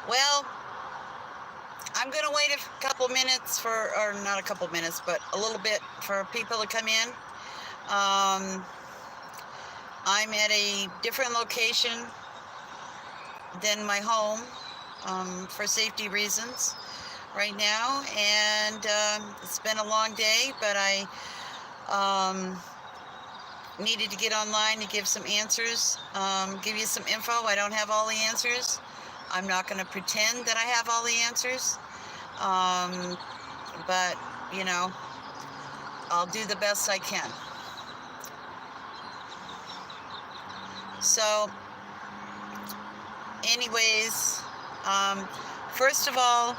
Well, I'm going to wait a couple minutes or not a couple minutes, but a little bit for people to come in. I'm at a different location than my home for safety reasons right now, and it's been a long day, but I needed to get online to give some answers, give you some info. I don't have all the answers. I'm not going to pretend that I have all the answers, but I'll do the best I can. So anyways, first of all,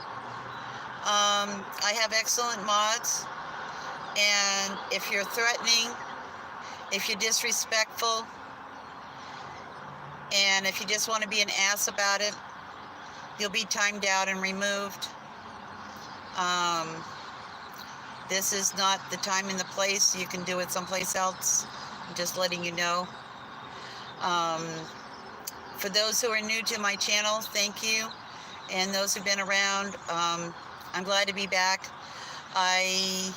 I have excellent mods, and if you're threatening, if you're disrespectful, and if you just want to be an ass about it, you'll be timed out and removed. This is not the time and the place. You can do it someplace else. I'm just letting you know. For those who are new to my channel, thank you. And those who've been around, I'm glad to be back. I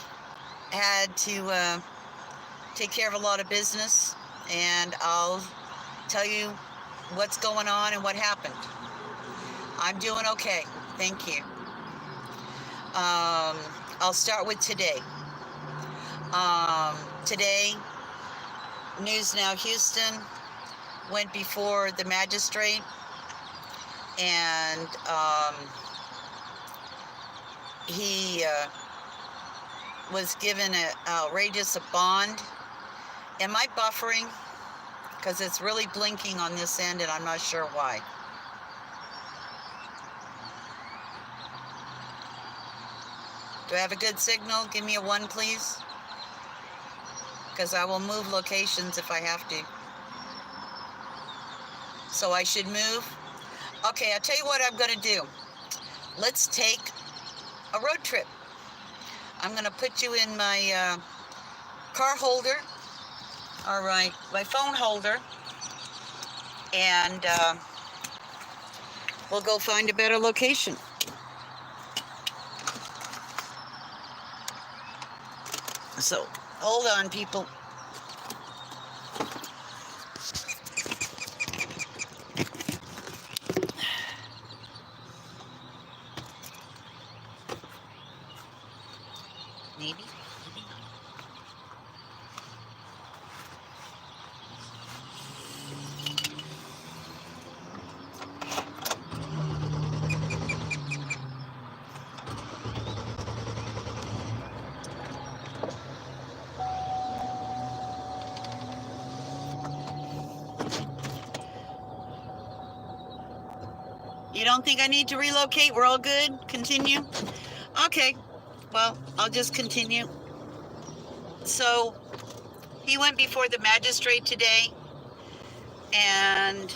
had to take care of a lot of business, and I'll tell you what's going on and what happened. I'm doing okay. Thank you. I'll start with today. Today, News Now Houston went before the magistrate, and he was given an outrageous bond. Am I buffering? Because it's really blinking on this end, and I'm not sure why. Do I have a good signal? Give me a 1, please. Because I will move locations if I have to. So I should move. Okay, I'll tell you what I'm going to do. Let's take a road trip. I'm going to put you in my car holder. All right, my phone holder. And we'll go find a better location. So, hold on, people. Maybe. You don't think I need to relocate? We're all good? Continue? Okay. Well, I'll just continue. So, he went before the magistrate today, and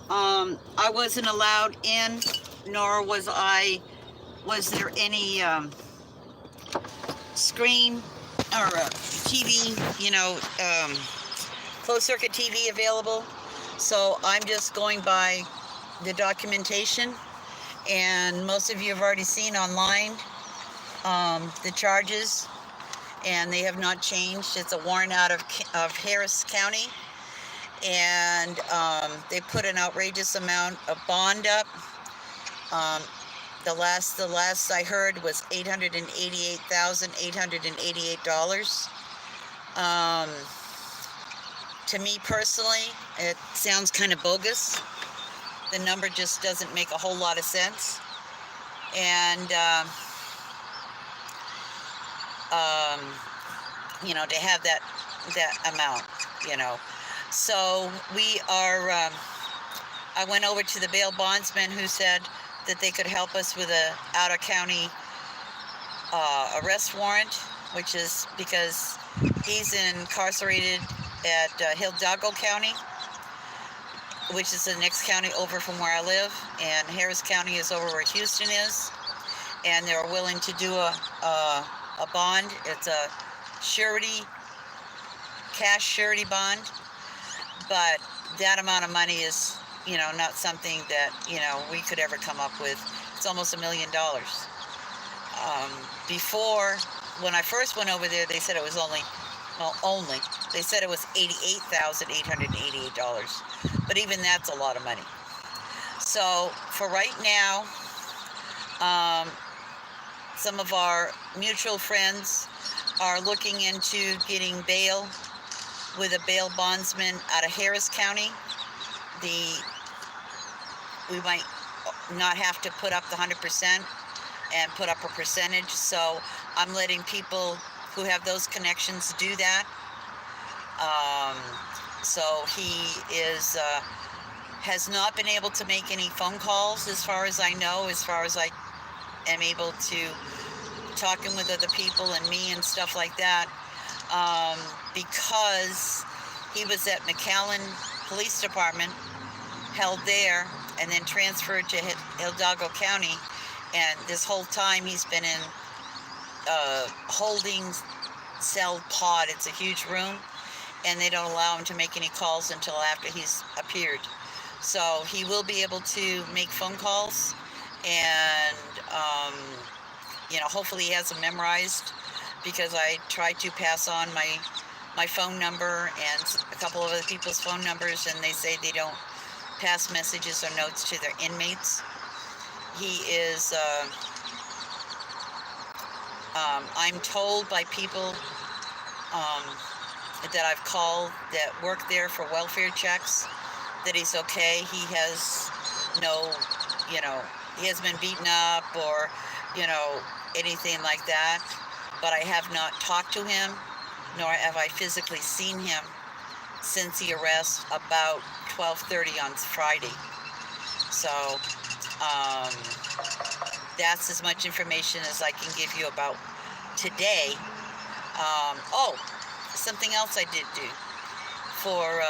I wasn't allowed in, nor was there any screen or TV, closed circuit TV available. So I'm just going by the documentation, and most of you have already seen online the charges, and they have not changed. It's a warrant out of Harris County, and they put an outrageous amount of bond up. The last I heard was $888,888. To me personally, it sounds kind of bogus. The number just doesn't make a whole lot of sense. And to have that amount, So we are, I went over to the bail bondsman, who said that they could help us with a out-of-county arrest warrant, which is because he's incarcerated at Hidalgo County, which is the next county over from where I live, and Harris County is over where Houston is, and they're willing to do a bond. It's a cash surety bond, but that amount of money is not something that, we could ever come up with. It's almost $1 million. Before, when I first went over there, they said it was they said it was $88,888. But even that's a lot of money. So for right now, some of our mutual friends are looking into getting bail with a bail bondsman out of Harris County. We might not have to put up the 100% and put up a percentage. So I'm letting people who have those connections do that. So he has not been able to make any phone calls, as far as I know, as far as I am able to talking with other people and me and stuff like that, because he was at McAllen Police Department, held there, and then transferred to Hidalgo County. And this whole time he's been in holding cell pod. It's a huge room, and they don't allow him to make any calls until after he's appeared. So he will be able to make phone calls, and hopefully he has them memorized, because I tried to pass on my phone number and a couple of other people's phone numbers, and they say they don't pass messages or notes to their inmates. He is, I'm told by people that I've called that work there for welfare checks that he's okay. He has no, he hasn't been beaten up or, anything like that. But I have not talked to him, nor have I physically seen him since the arrest about 12:30 on Friday. So that's as much information as I can give you about today. Something else I did do for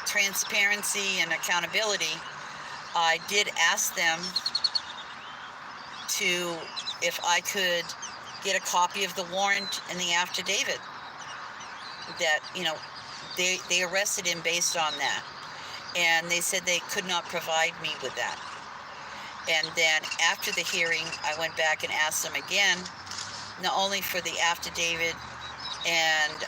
transparency and accountability. I did ask them if I could get a copy of the warrant and the affidavit that, they arrested him based on that. And they said they could not provide me with that. And then after the hearing, I went back and asked them again, not only for the affidavit and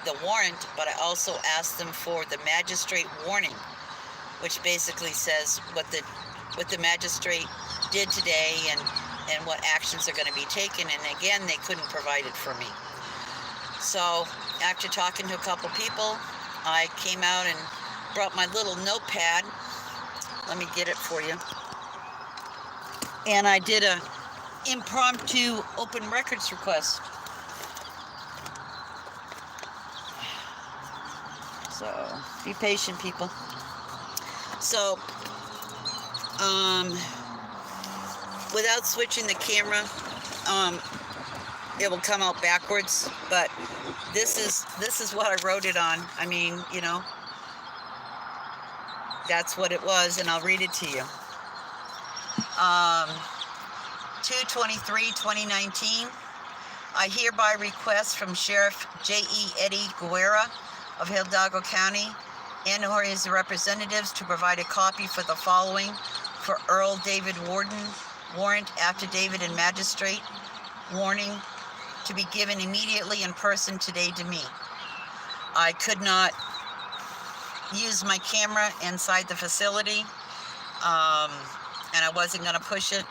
the warrant, but I also asked them for the magistrate warning, which basically says what the magistrate did today and what actions are going to be taken. And again, they couldn't provide it for me. So after talking to a couple people, I came out and brought my little notepad. Let me get it for you. And I did a impromptu open records request. So be patient, people. So without switching the camera, it will come out backwards, but this is what I wrote it on. I mean, that's what it was, and I'll read it to you. 2/23/2019, I hereby request from Sheriff J.E. Eddie Guerra of Hidalgo County and or his representatives to provide a copy for the following: for Earl David Warden, warrant, affidavit, and magistrate warning to be given immediately in person today to me. I could not use my camera inside the facility, and I wasn't going to push it,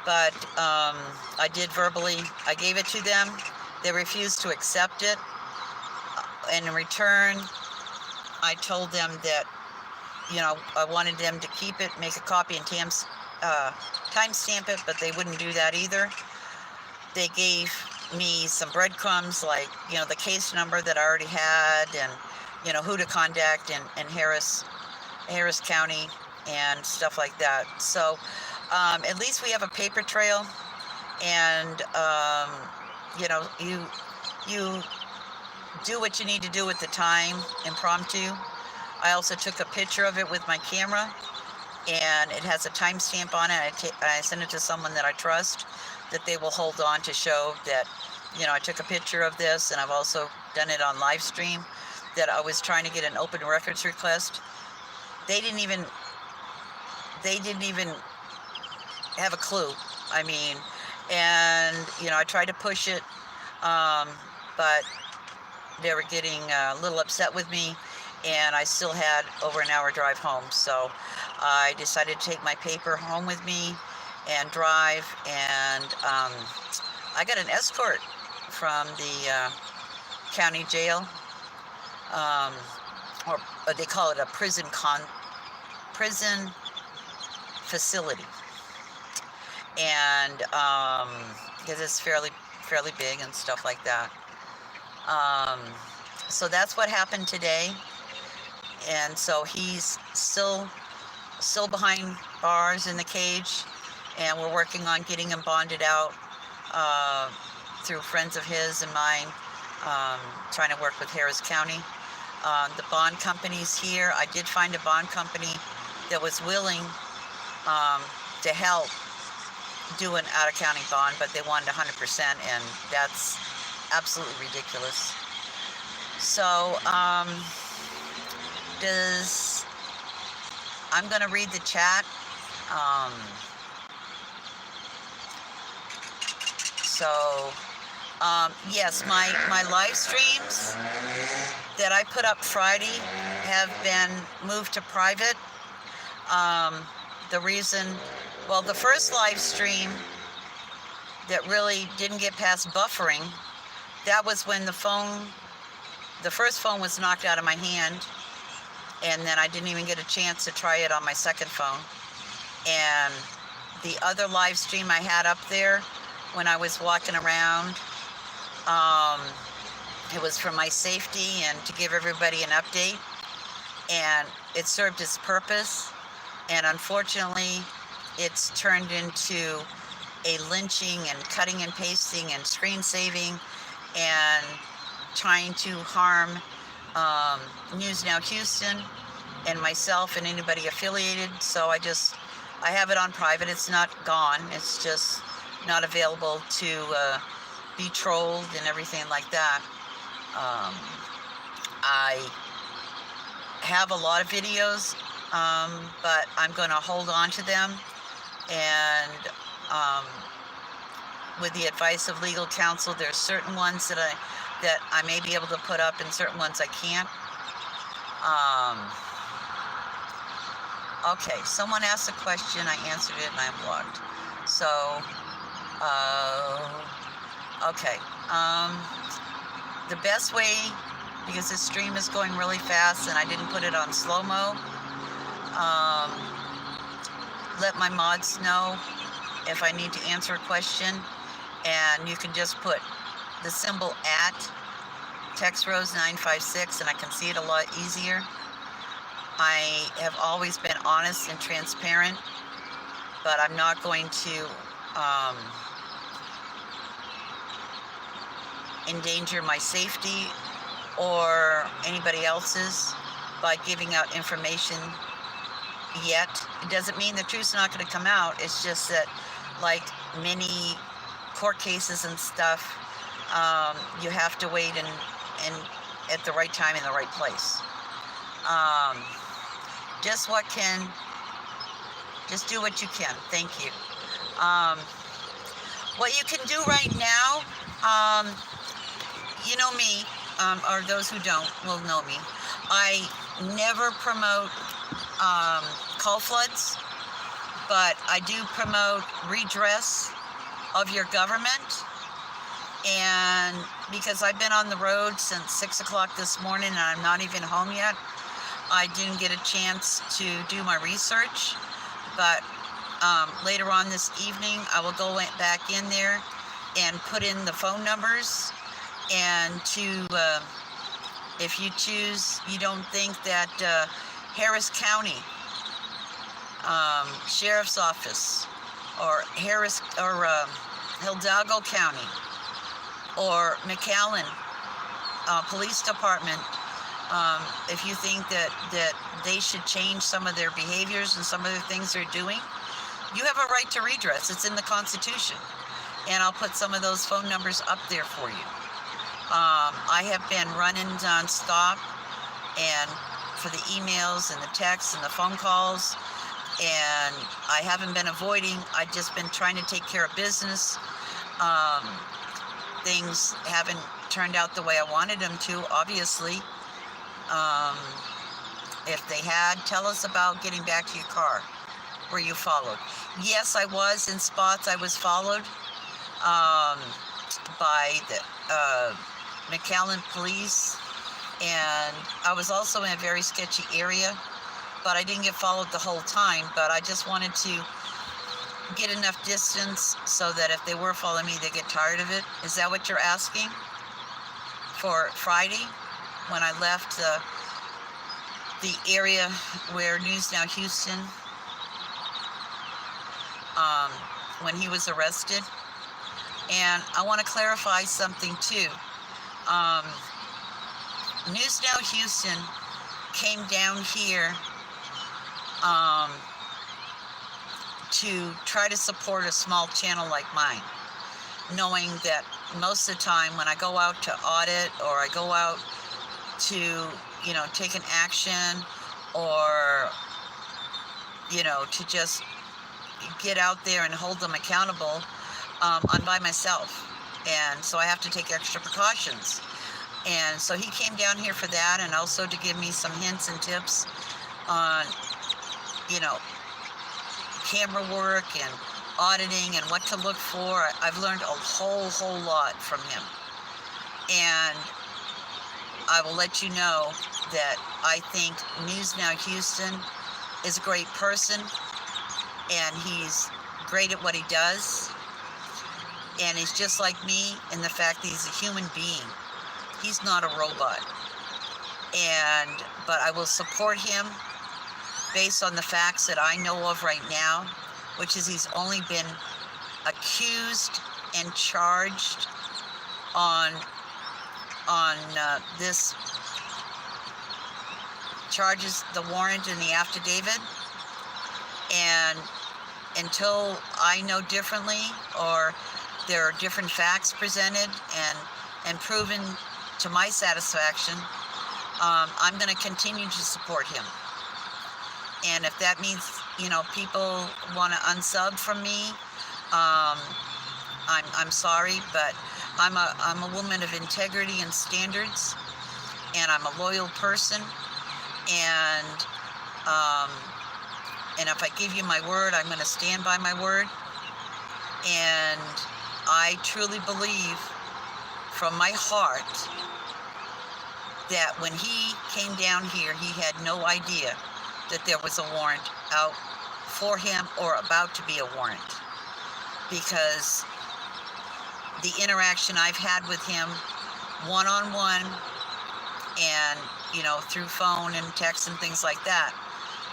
but I did verbally. I gave it to them. They refused to accept it. And in return, I told them that, I wanted them to keep it, make a copy, and timestamp it, but they wouldn't do that either. They gave me some breadcrumbs, like, the case number that I already had, and, who to contact in Harris County and stuff like that. So at least we have a paper trail, and, you do what you need to do at the time, impromptu. I also took a picture of it with my camera, and it has a timestamp on it. I sent it to someone that I trust, that they will hold on to show that, I took a picture of this, and I've also done it on live stream, that I was trying to get an open records request they didn't even have a clue. I mean, and I tried to push it, but they were getting a little upset with me, and I still had over an hour drive home. So I decided to take my paper home with me and drive, and I got an escort from the county jail, or they call it a prison facility, and because it's fairly big and stuff like that. So that's what happened today, and so he's still behind bars in the cage, and we're working on getting him bonded out through friends of his and mine, trying to work with Harris County. The bond companies here, I did find a bond company that was willing to help do an out-of-county bond, but they wanted 100%, and that's absolutely ridiculous. So, I'm going to read the chat. Yes, my live streams that I put up Friday have been moved to private. The reason, well, the first live stream that really didn't get past buffering, that was when the first phone was knocked out of my hand, and then I didn't even get a chance to try it on my second phone. And the other live stream I had up there when I was walking around, it was for my safety and to give everybody an update, and it served its purpose. And unfortunately, it's turned into a lynching and cutting and pasting and screen saving and trying to harm News Now Houston and myself and anybody affiliated. So I have it on private. It's not gone. It's just not available to be trolled and everything like that. I have a lot of videos, but I'm going to hold on to them, and with the advice of legal counsel, there's certain ones that I may be able to put up, and certain ones I can't. Okay, someone asked a question, I answered it, and I blocked. So, okay. The best way, because this stream is going really fast and I didn't put it on slow-mo, let my mods know if I need to answer a question, and you can just put the symbol @TextRose956, and I can see it a lot easier. I have always been honest and transparent, but I'm not going to endanger my safety or anybody else's by giving out information yet. It doesn't mean the truth's not going to come out. It's just that, like many court cases and stuff, you have to wait and at the right time in the right place. Just do what you can. Thank you. What you can do right now, you know me, or those who don't will know me. I never promote call floods, but I do promote redress of your government. And because I've been on the road since 6 o'clock this morning and I'm not even home yet, I didn't get a chance to do my research. But later on this evening, I will go back in there and put in the phone numbers, and if you choose, you don't think that Harris County Sheriff's Office or Hidalgo County or McAllen Police Department, if you think that they should change some of their behaviors and some of the things they're doing, you have a right to redress. It's in the Constitution. And I'll put some of those phone numbers up there for you. I have been running nonstop and for the emails and the texts and the phone calls, and I haven't been avoiding. I've just been trying to take care of business. Um, Things haven't turned out the way I wanted them to, obviously. Um, if they had, tell us about getting back to your car. Were you followed? Yes, I was in spots. I was followed by the McAllen police, and I was also in a very sketchy area, but I didn't get followed the whole time. But I just wanted to get enough distance so that if they were following me, they get tired of it. Is that what you're asking? For Friday, when I left the area where News Now Houston, when he was arrested. And I want to clarify something too. News Now Houston came down here to try to support a small channel like mine, knowing that most of the time when I go out to audit, or I go out to, take an action, or, to just get out there and hold them accountable, I'm by myself. And so I have to take extra precautions. And so he came down here for that, and also to give me some hints and tips on, camera work and auditing and what to look for. I've learned a whole lot from him. And I will let you know that I think News Now Houston is a great person, and he's great at what he does. And he's just like me in the fact that he's a human being. He's not a robot. But I will support him based on the facts that I know of right now, which is he's only been accused and charged on this charges, the warrant and the affidavit. And until I know differently, or there are different facts presented and proven to my satisfaction, I'm going to continue to support him. And if that means, people want to unsub from me, I'm sorry, but I'm a woman of integrity and standards, and I'm a loyal person, and if I give you my word, I'm going to stand by my word. And I truly believe from my heart that when he came down here, he had no idea that there was a warrant out for him, or about to be a warrant, because the interaction I've had with him one-on-one and, through phone and text and things like that,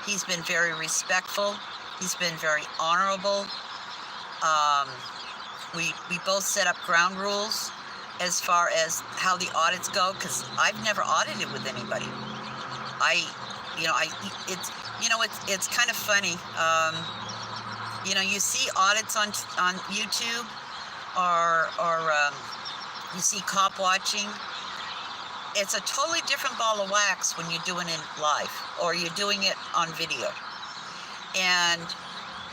he's been very respectful. He's been very honorable. We both set up ground rules as far as how the audits go, because I've never audited with anybody. It's kind of funny. You see audits on YouTube, or you see cop watching. It's a totally different ball of wax when you're doing it live, or you're doing it on video. And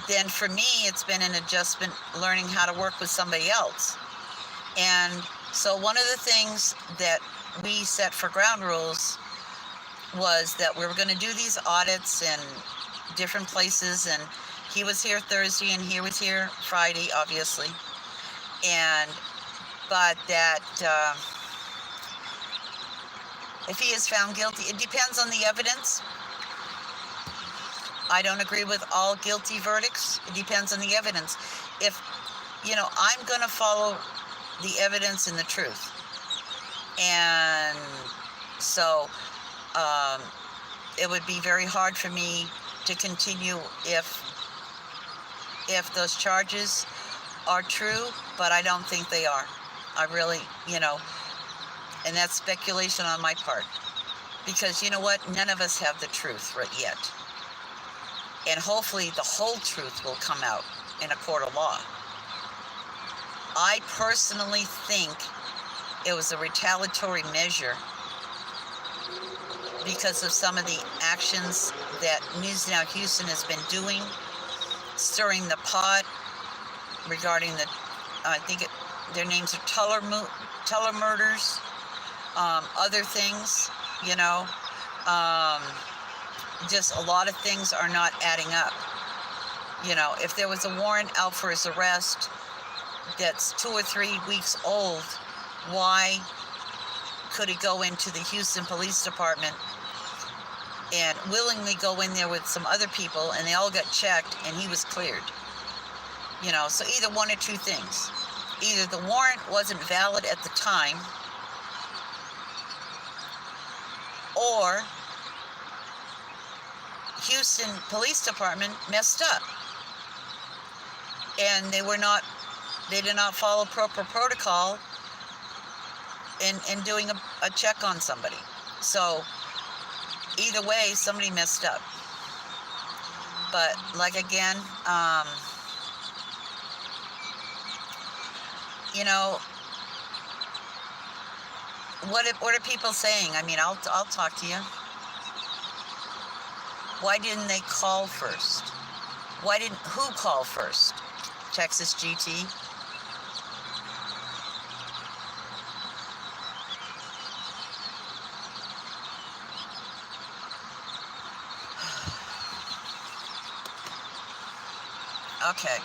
then for me, it's been an adjustment learning how to work with somebody else. And so one of the things that we set for ground rules was that we were going to do these audits in different places, and he was here Thursday and he was here Friday, obviously. But that if he is found guilty, it depends on the evidence. I don't agree with all guilty verdicts. It depends on the evidence. If, I'm going to follow the evidence and the truth. And so it would be very hard for me to continue if those charges are true, but I don't think they are. I really, and that's speculation on my part. Because you know what? None of us have the truth right yet. And hopefully the whole truth will come out in a court of law. I personally think it was a retaliatory measure because of some of the actions that News Now Houston has been doing, stirring the pot regarding the, I think their names are Tuller murders, other things, you know, just a lot of things are not adding up. You know, if there was a warrant out for his arrest that's 2 or 3 weeks old, why could he go into the Houston Police Department and willingly go in there with some other people, and they all got checked and he was cleared? You know, so either one or two things. Either the warrant wasn't valid at the time, or Houston Police Department messed up and they did not follow proper protocol in doing a check on somebody. So either way, somebody messed up. But like again, you know, what are people saying? I mean, I'll talk to you. Why didn't they call first? Who called first? Texas GT? Okay.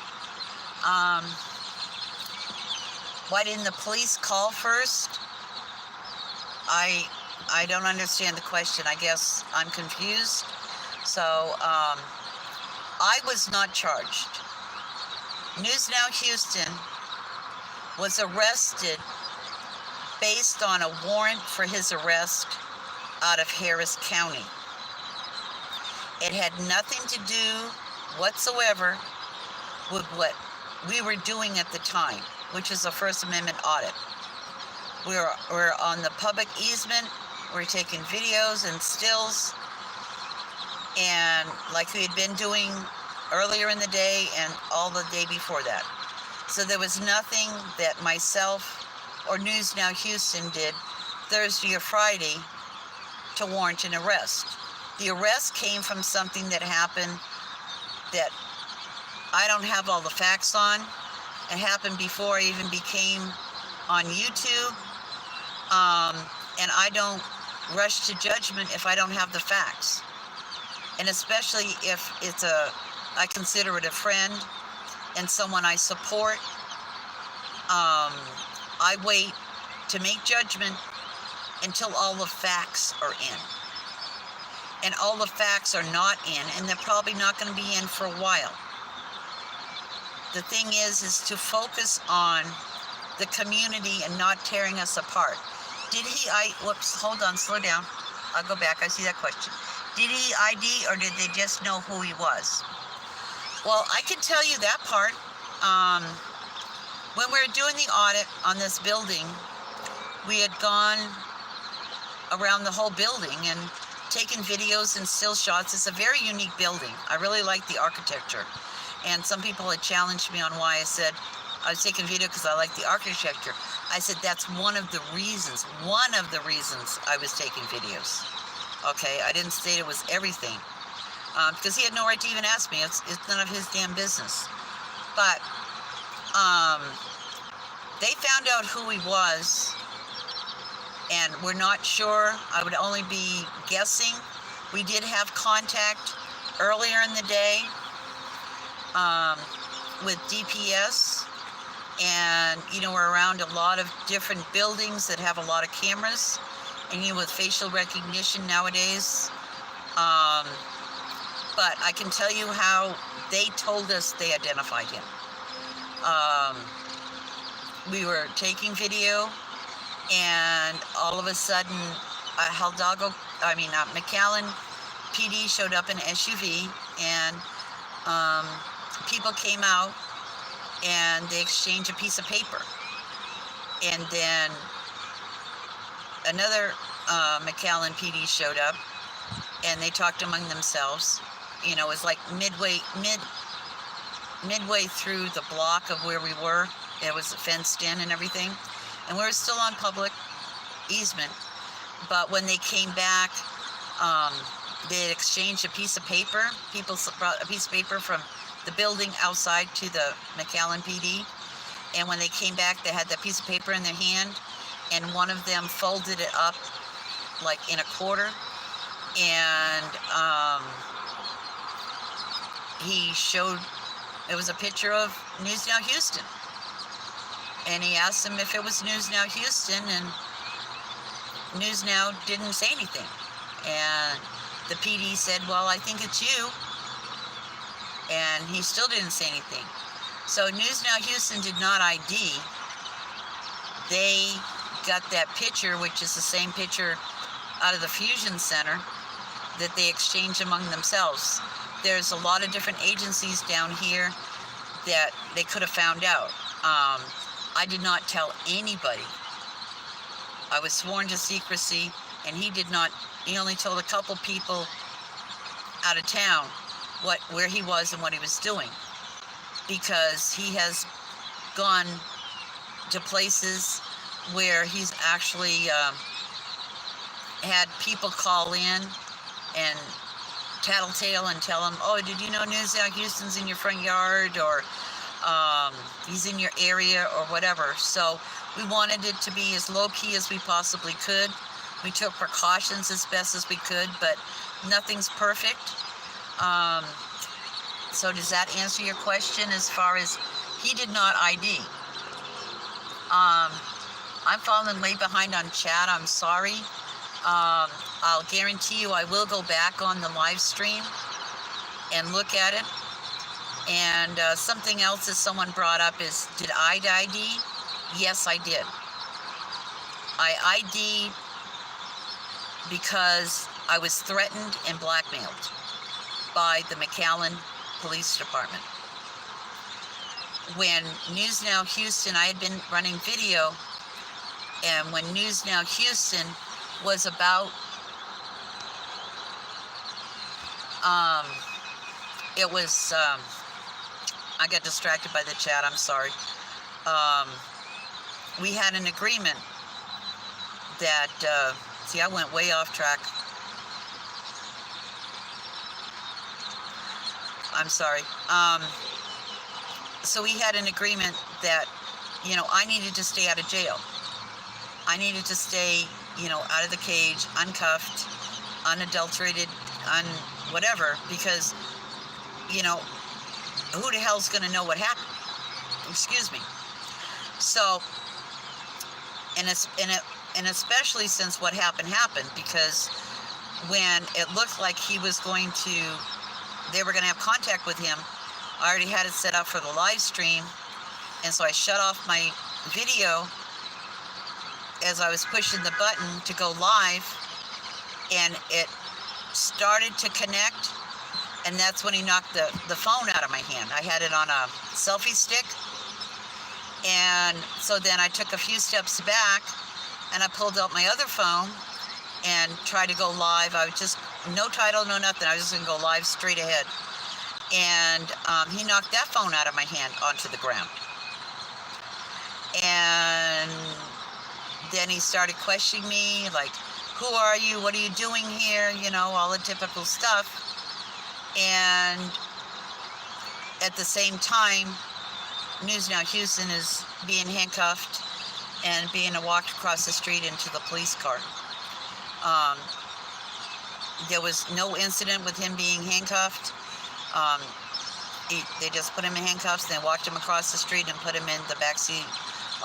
Why didn't the police call first? I don't understand the question. I guess I'm confused. So, I was not charged. News Now Houston was arrested based on a warrant for his arrest out of Harris County. It had nothing to do whatsoever with what we were doing at the time, which is a First Amendment audit. We're on the public easement. We're taking videos and stills, and like we had been doing earlier in the day and all the day before that. So there was nothing that myself or News Now Houston did Thursday or Friday to warrant an arrest. The arrest came from something that happened that I don't have all the facts on. It happened before I even became on YouTube. And I don't rush to judgment if I don't have the facts. And especially if it's I consider it a friend and someone I support. I wait to make judgment until all the facts are in. And all the facts are not in, and they're probably not going to be in for a while. The thing is to focus on the community and not tearing us apart. Whoops, hold on, slow down. I'll go back, I see that question. Did he ID, or did they just know who he was? Well, I can tell you that part. When we were doing the audit on this building, we had gone around the whole building and taken videos and still shots. It's a very unique building. I really like the architecture. And some people had challenged me on why I said I was taking video because I like the architecture. I said that's one of the reasons I was taking videos. Okay, I didn't state it was everything. Because he had no right to even ask me. It's none of his damn business. But they found out who he was, and we're not sure. I would only be guessing. We did have contact earlier in the day with DPS, and we're around a lot of different buildings that have a lot of cameras, and with facial recognition nowadays. But I can tell you how they told us they identified him. We were taking video, and all of a sudden, McAllen PD showed up in SUV, and people came out, and they exchanged a piece of paper. And then another McAllen PD showed up, and they talked among themselves. It was like midway through the block of where we were. It was fenced in and everything, and we were still on public easement. But when they came back, um, they had exchanged a piece of paper. People brought a piece of paper from the building outside to the McAllen PD. And when they came back, they had that piece of paper in their hand, and one of them folded it up like in a quarter, and he showed, it was a picture of News Now Houston, and he asked them if it was News Now Houston, and News Now didn't say anything. And the PD said, well, I think it's you, and he still didn't say anything. So News Now Houston did not ID. They got that picture, which is the same picture out of the Fusion Center, that they exchanged among themselves. There's a lot of different agencies down here that they could have found out. I did not tell anybody. I was sworn to secrecy, and he did not. He only told a couple people out of town where he was and what he was doing, because he has gone to places where he's actually had people call in and tattletale and tell him, oh, did you know News Now Houston's in your front yard, or he's in your area, or whatever. So we wanted it to be as low-key as we possibly could. We took precautions as best as we could, but nothing's perfect. So does that answer your question as far as he did not ID? I'm falling way behind on chat. I'm sorry. I'll guarantee you I will go back on the live stream and look at it. And something else that someone brought up is, did I ID? Yes, I did. I ID'd because I was threatened and blackmailed by the McAllen Police Department. When News Now Houston, I had been running video, and when News Now Houston was about, I got distracted by the chat, I'm sorry. We had an agreement that, see, I went way off track. I'm sorry. So we had an agreement that, I needed to stay out of jail. I needed to stay, out of the cage, uncuffed, unadulterated, whatever, because, who the hell's going to know what happened? Excuse me. So, and especially since what happened, because when it looked like he was going to, they were going to have contact with him, I already had it set up for the live stream, and so I shut off my video as I was pushing the button to go live, and it started to connect, and that's when he knocked the phone out of my hand. I had it on a selfie stick, and so then I took a few steps back, and I pulled out my other phone and tried to go live. I was just, no title, no nothing. I was just going to go live straight ahead. And he knocked that phone out of my hand onto the ground. And then he started questioning me, like, who are you? What are you doing here? All the typical stuff. And at the same time, News Now Houston is being handcuffed and being walked across the street into the police car. There was no incident with him being handcuffed. They just put him in handcuffs, and they walked him across the street and put him in the backseat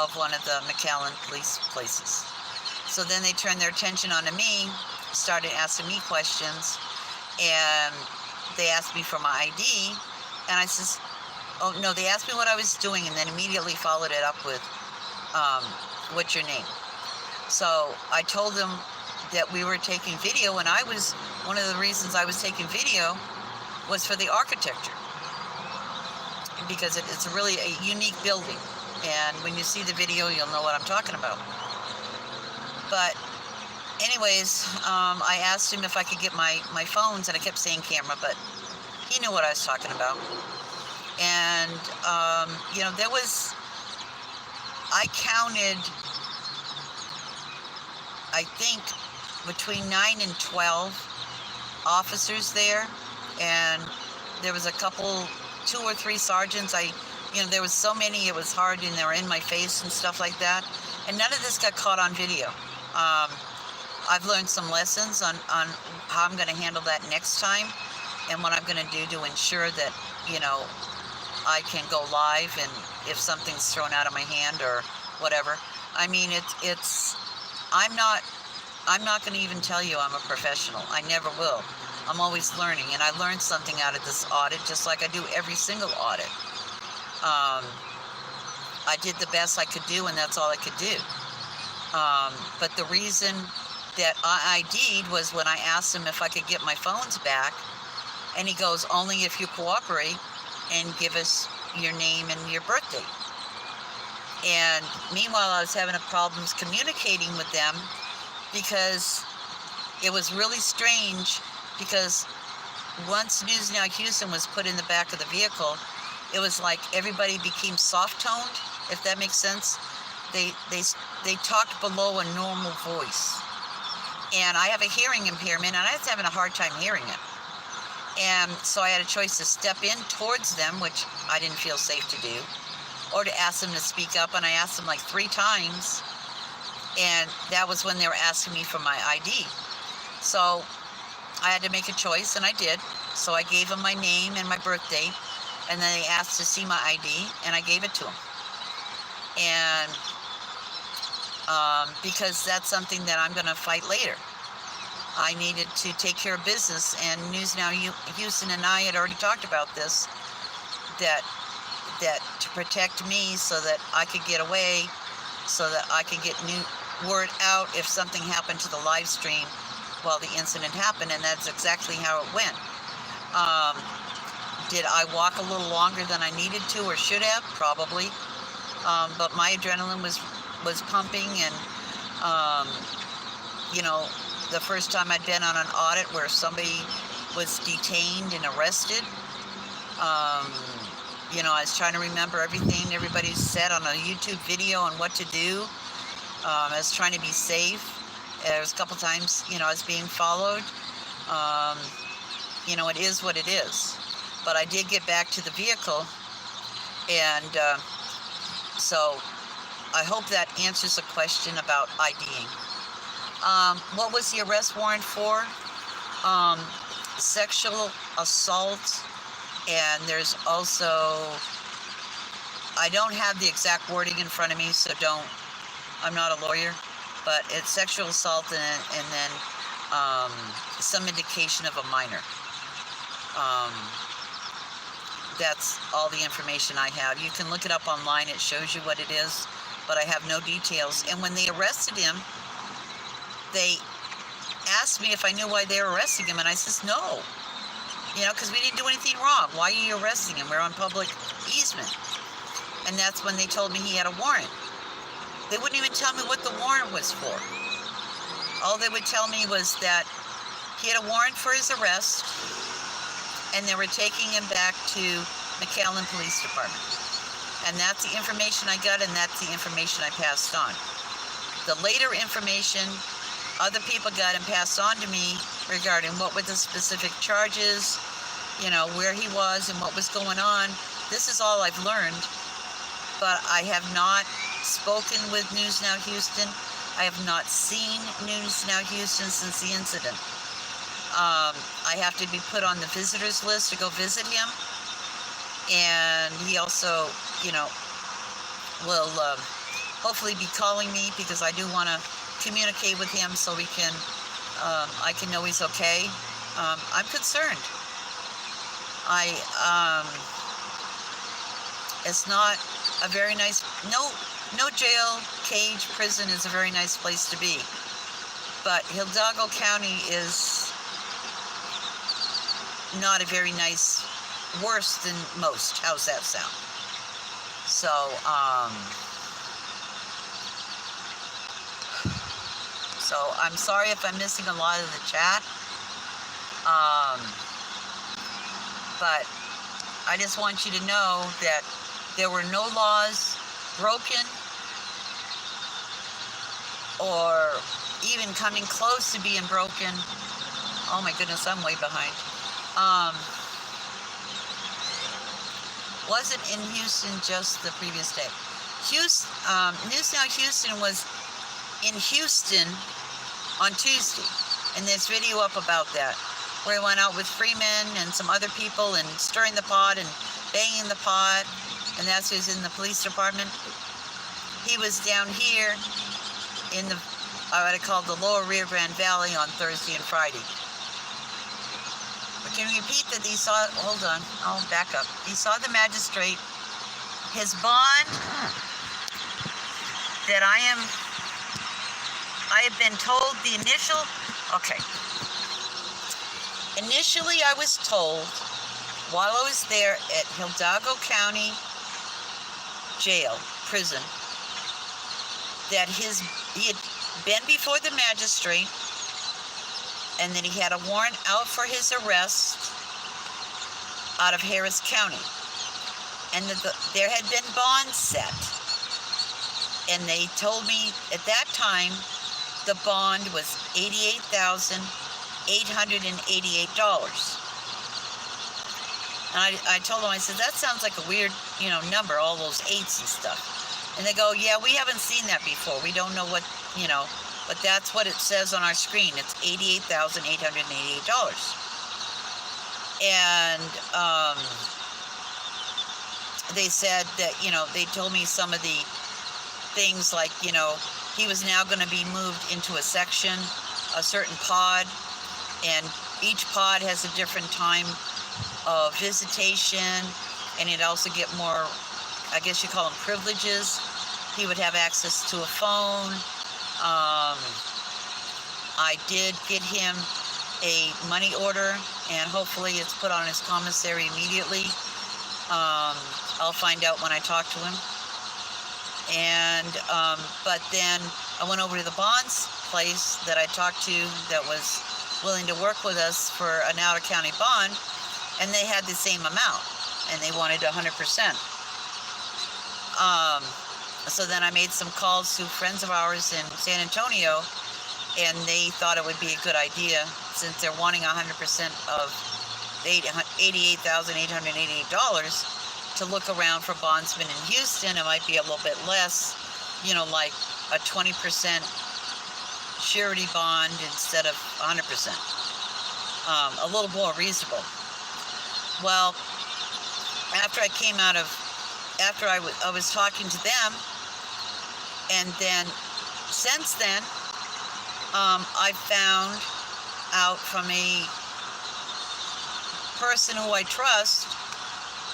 of one of the McAllen police places. So then they turned their attention onto me, started asking me questions, and they asked me for my ID, and I says, oh no, they asked me what I was doing, and then immediately followed it up with, what's your name? So I told them that we were taking video, and one of the reasons I was taking video was for the architecture, because it's really a unique building, and when you see the video, you'll know what I'm talking about. But anyways, I asked him if I could get my phones, and I kept saying camera, but he knew what I was talking about. And there was, I counted, I think between 9 and 12 officers there, and there was a couple, 2 or 3 sergeants. There was so many, it was hard, and they were in my face and stuff like that. And none of this got caught on video. I've learned some lessons on how I'm going to handle that next time, and what I'm going to do to ensure that, I can go live, and if something's thrown out of my hand or whatever. I mean, I'm not going to even tell you I'm a professional. I never will. I'm always learning, and I learned something out of this audit, just like I do every single audit. I did the best I could do, and that's all I could do. But the reason that I ID'd was when I asked him if I could get my phones back, and he goes, only if you cooperate and give us your name and your birthday. And meanwhile, I was having problems communicating with them, because it was really strange, because once News Now Houston was put in the back of the vehicle, it was like everybody became soft-toned, if that makes sense. They talked below a normal voice. And I have a hearing impairment, and I was having a hard time hearing it. And so I had a choice to step in towards them, which I didn't feel safe to do, or to ask them to speak up. And I asked them like 3 times, and that was when they were asking me for my ID. So I had to make a choice, and I did. So I gave them my name and my birthday, and then they asked to see my ID, and I gave it to them. And because that's something that I'm going to fight later. I needed to take care of business, and News Now Houston and I had already talked about this, that to protect me so that I could get away, so that I could get word out if something happened to the live stream while the incident happened, and that's exactly how it went. Did I walk a little longer than I needed to or should have? Probably. But my adrenaline was pumping, and the first time I'd been on an audit where somebody was detained and arrested, I was trying to remember everything everybody said on a YouTube video on what to do. I was trying to be safe. There was a couple times, I was being followed. It is what it is. But I did get back to the vehicle, and so I hope that answers the question about IDing. What was the arrest warrant for? Sexual assault, and there's also, I don't have the exact wording in front of me, so I'm not a lawyer, but it's sexual assault and then some indication of a minor. That's all the information I have. You can look it up online. It shows you what it is, but I have no details. And when they arrested him, they asked me if I knew why they were arresting him, and I says no. Because we didn't do anything wrong. Why are you arresting him? We're on public easement. And that's when they told me he had a warrant. They wouldn't even tell me what the warrant was for. All they would tell me was that he had a warrant for his arrest, and they were taking him back to McAllen Police Department. And that's the information I got, and that's the information I passed on. The later information other people got and passed on to me regarding what were the specific charges, where he was and what was going on. This is all I've learned, but I have not spoken with News Now Houston. I have not seen News Now Houston since the incident. I have to be put on the visitors list to go visit him, and he also, will hopefully be calling me, because I do want to communicate with him so we can, I can know he's okay. I'm concerned. It's not a very nice, no jail, cage, prison is a very nice place to be. But Hidalgo County is not a very nice, worse than most. How's that sound? So I'm sorry if I'm missing a lot of the chat. But I just want you to know that there were no laws broken or even coming close to being broken. Oh my goodness, I'm way behind. Wasn't in Houston just the previous day. Houston, News Now Houston was in Houston on Tuesday, and there's video up about that, where he went out with Freeman and some other people and stirring the pot and banging the pot, and that's who's in the police department. He was down here in the, what I call the lower Rio Grande Valley on Thursday and Friday. But can you repeat that he saw, hold on, I'll back up. He saw the magistrate, his bond that I have been told the initial, okay. Initially I was told, while I was there at Hidalgo County Jail, prison, that he had been before the magistrate and that he had a warrant out for his arrest out of Harris County, and that there had been bonds set. And they told me at that time the bond was $88,888. And I told them, I said, that sounds like a weird, number, all those eights and stuff. And they go, yeah, we haven't seen that before. We don't know what, but that's what it says on our screen. It's $88,888. And they said that, they told me some of the things like, he was now going to be moved into a section, a certain pod, and each pod has a different time of visitation, and he'd also get more, I guess you call them privileges. He would have access to a phone. I did get him a money order, and hopefully it's put on his commissary immediately. I'll find out when I talk to him. And but then I went over to the bonds place that I talked to that was willing to work with us for an out-of-county bond, and they had the same amount, and they wanted 100%. So then I made some calls to friends of ours in San Antonio, and they thought it would be a good idea, since they're wanting 100% of $88,888, to look around for bondsmen in Houston. It might be a little bit less, like a 20% surety bond instead of 100%. A little more reasonable. Well, after I came out of, after I was talking to them, and then since then, I found out from a person who I trust,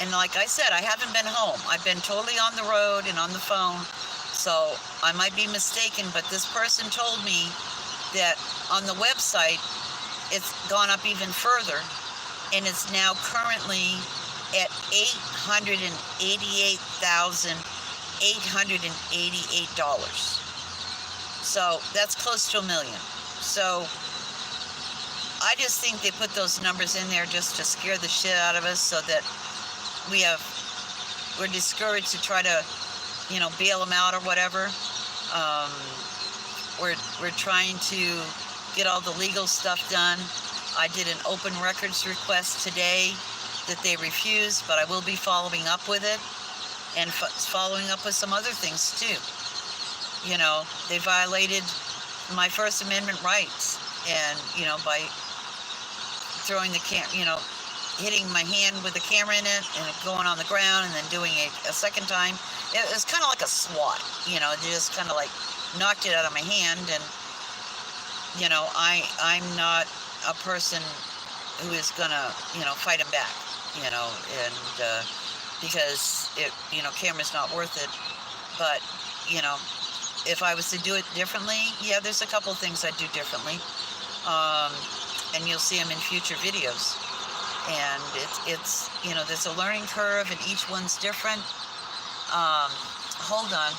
and like I said, I haven't been home. I've been totally on the road and on the phone, so I might be mistaken, but this person told me that on the website, it's gone up even further, and it's now currently at $888,888. So that's close to $1 million. So I just think they put those numbers in there just to scare the shit out of us, so that we're discouraged to try to, bail them out or whatever. We're trying to get all the legal stuff done. I did an open records request today that they refused, but I will be following up with it, and following up with some other things too. They violated my First Amendment rights, and by throwing the hitting my hand with the camera in it and going on the ground, and then doing it a second time. It was kind of like a SWAT, they just kind of like knocked it out of my hand. And I'm not a person who is gonna fight him back, and because it camera's not worth it. But if I was to do it differently, yeah, there's a couple of things I'd do differently, and you'll see them in future videos. And it's there's a learning curve, and each one's different. Hold on.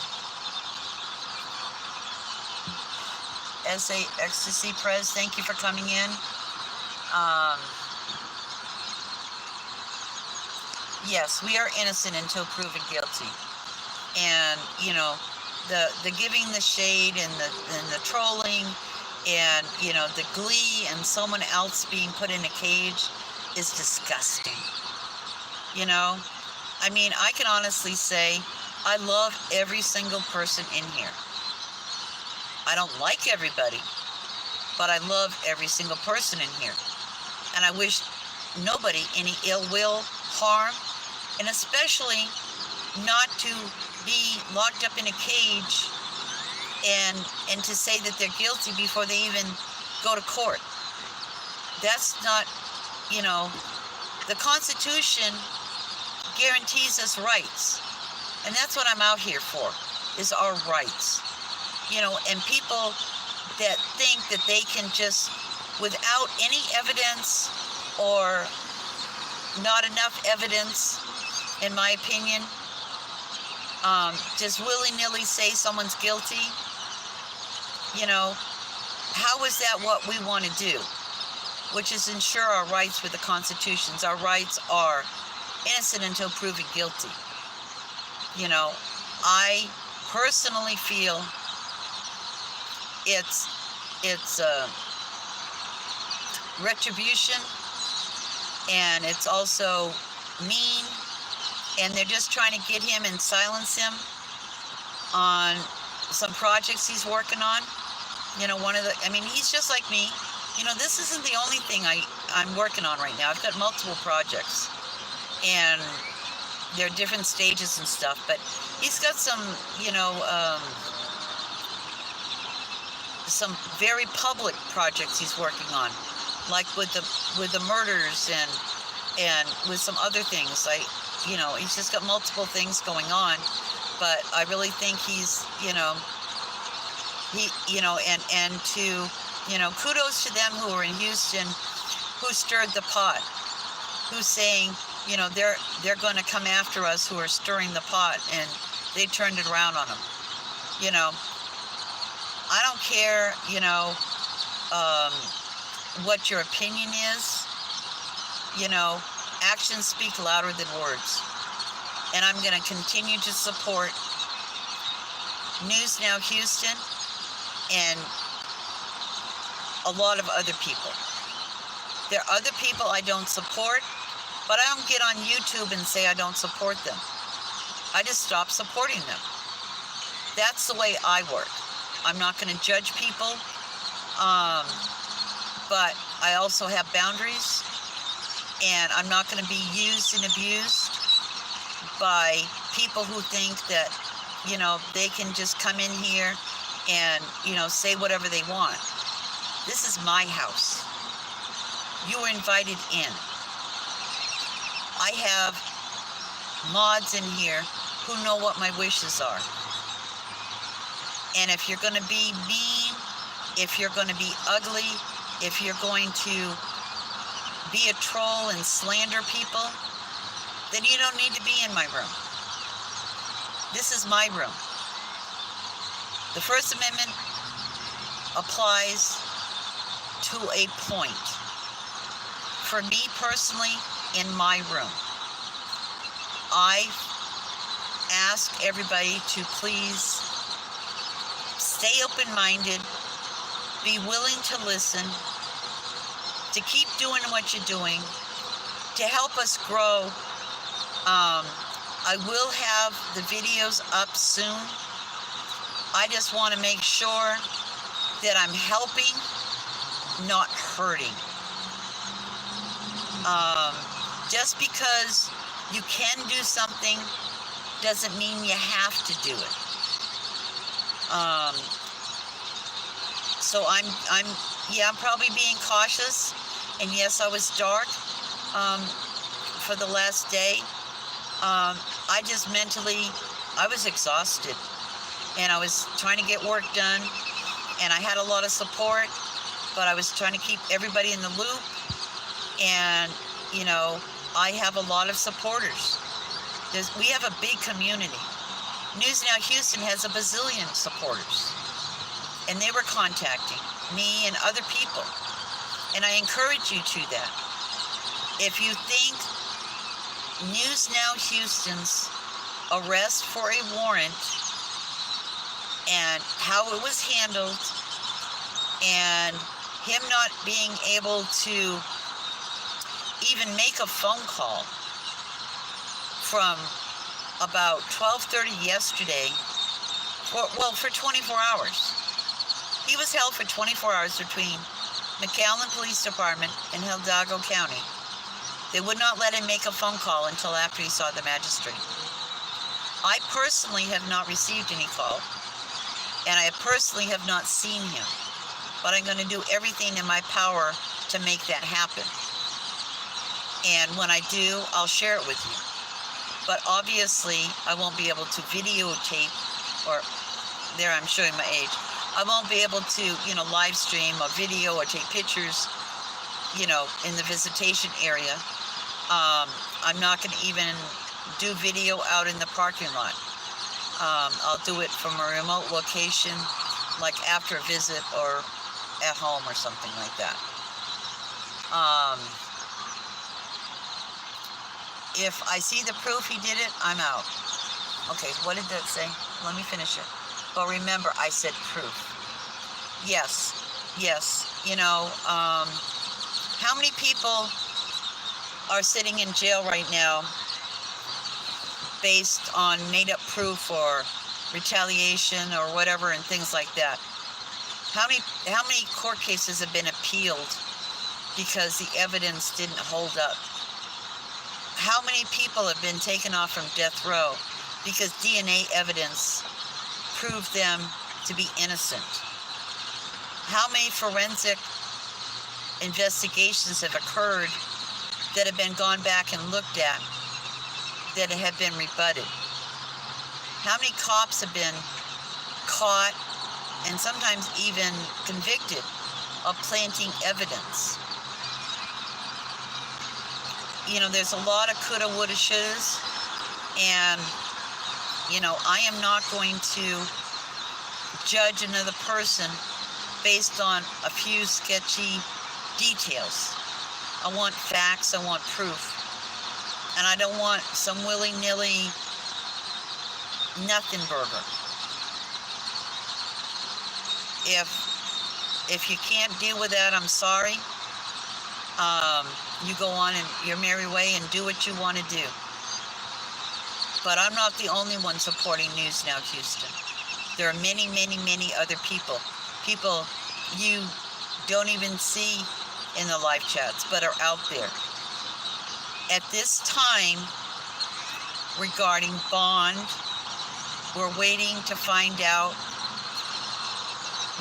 Ecstasy Prez, thank you for coming in. Yes, we are innocent until proven guilty. And the giving the shade and the trolling And, the glee and someone else being put in a cage is disgusting. I can honestly say I love every single person in here. I don't like everybody, but I love every single person in here. And I wish nobody any ill will, harm, and especially not to be locked up in a cage and to say that they're guilty before they even go to court. That's not, the Constitution guarantees us rights. And that's what I'm out here for, is our rights. And people that think that they can just, without any evidence or not enough evidence, in my opinion, just willy-nilly say someone's guilty. How is that what we want to do? Which is ensure our rights with the Constitutions. Our rights are innocent until proven guilty. I personally feel it's retribution, and it's also mean, and they're just trying to get him and silence him on some projects he's working on. He's just like me. This isn't the only thing I'm working on right now. I've got multiple projects, and they're different stages and stuff, but he's got some very public projects he's working on, like with the murders and with some other things. He's just got multiple things going on, but I really think he's, kudos to them who are in Houston, who stirred the pot, who's saying, they're going to come after us, who are stirring the pot, and they turned it around on them. I don't care, what your opinion is. Actions speak louder than words. And I'm going to continue to support News Now Houston and a lot of other people. There are other people I don't support, but I don't get on YouTube and say I don't support them. I just stop supporting them. That's the way I work. I'm not going to judge people, but I also have boundaries, and I'm not going to be used and abused by people who think that, they can just come in here and, say whatever they want. This is my house. You were invited in. I have mods in here who know what my wishes are. And if you're going to be mean, if you're going to be ugly, if you're going to be a troll and slander people, then you don't need to be in my room. This is my room. The First Amendment applies to a point. For me personally, in my room, I ask everybody to please stay open-minded, be willing to listen, to keep doing what you're doing, to help us grow. I will have the videos up soon. I just want to make sure that I'm helping, not hurting. Just because you can do something doesn't mean you have to do it. So I'm probably being cautious, and yes, I was dark for the last day. I just mentally, I was exhausted, and I was trying to get work done, and I had a lot of support, but I was trying to keep everybody in the loop, and, I have a lot of supporters. We have a big community. News Now Houston has a bazillion supporters, and they were contacting me and other people, and I encourage you to that. If you think News Now Houston's arrest for a warrant and how it was handled and him not being able to even make a phone call from about 12:30 yesterday for 24 hours. He was held for 24 hours between McAllen Police Department and Hidalgo County. They would not let him make a phone call until after he saw the magistrate. I personally have not received any call, and I personally have not seen him, but I'm going to do everything in my power to make that happen. And when I do, I'll share it with you. But obviously, I won't be able to videotape, or there I'm showing my age. I won't be able to, live stream a video or take pictures, in the visitation area. I'm not going to even do video out in the parking lot. I'll do it from a remote location, like after a visit or at home or something like that. If I see the proof he did it, I'm out. Okay, what did that say? Let me finish it. But remember, I said proof. Yes. How many people are sitting in jail right now based on made-up proof or retaliation or whatever and things like that? How many court cases have been appealed because the evidence didn't hold up? How many people have been taken off from death row because DNA evidence proved them to be innocent? How many forensic investigations have occurred that have been gone back and looked at that have been rebutted? How many cops have been caught and sometimes even convicted of planting evidence? There's a lot of coulda, woulda, shouldas, and, I am not going to judge another person based on a few sketchy details. I want facts, I want proof, and I don't want some willy-nilly nothing burger. If you can't deal with that, I'm sorry. You go on in your merry way and do what you want to do. But I'm not the only one supporting News Now Houston. There are many, many, many other people. People you don't even see in the live chats, but are out there. At this time, regarding bond, we're waiting to find out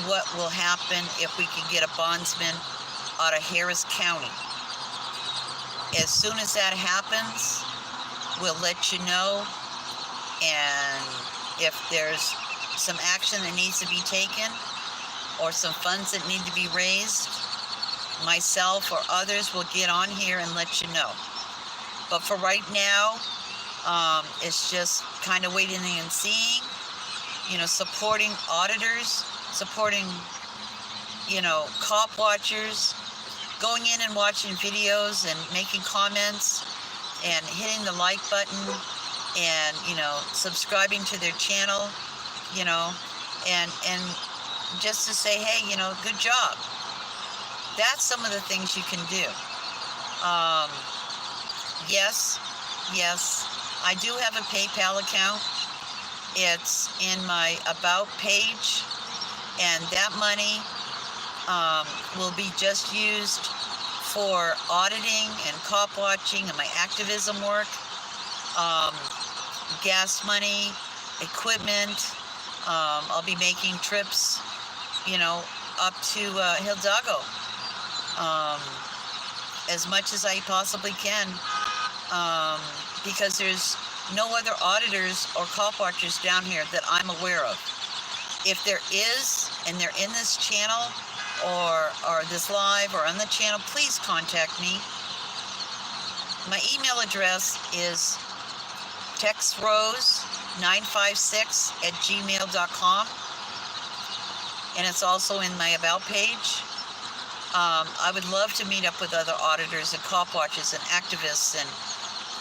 what will happen if we can get a bondsman out of Harris County. As soon as that happens, we'll let you know, and if there's some action that needs to be taken or some funds that need to be raised, myself or others will get on here and let you know. But for right now, it's just kind of waiting and seeing, supporting auditors, supporting, cop watchers, going in and watching videos and making comments and hitting the like button and, subscribing to their channel, and just to say, hey, good job. That's some of the things you can do. Yes, I do have a PayPal account. It's in my About page, and that money will be just used for auditing and cop watching and my activism work, gas money, equipment. I'll be making trips, up to Hidalgo as much as I possibly can, because there's no other auditors or cop watchers down here that I'm aware of. If there is, and they're in this channel or this live or on the channel, please contact me. My email address is textrose956@gmail.com, and it's also in my About page. I would love to meet up with other auditors and cop watchers and activists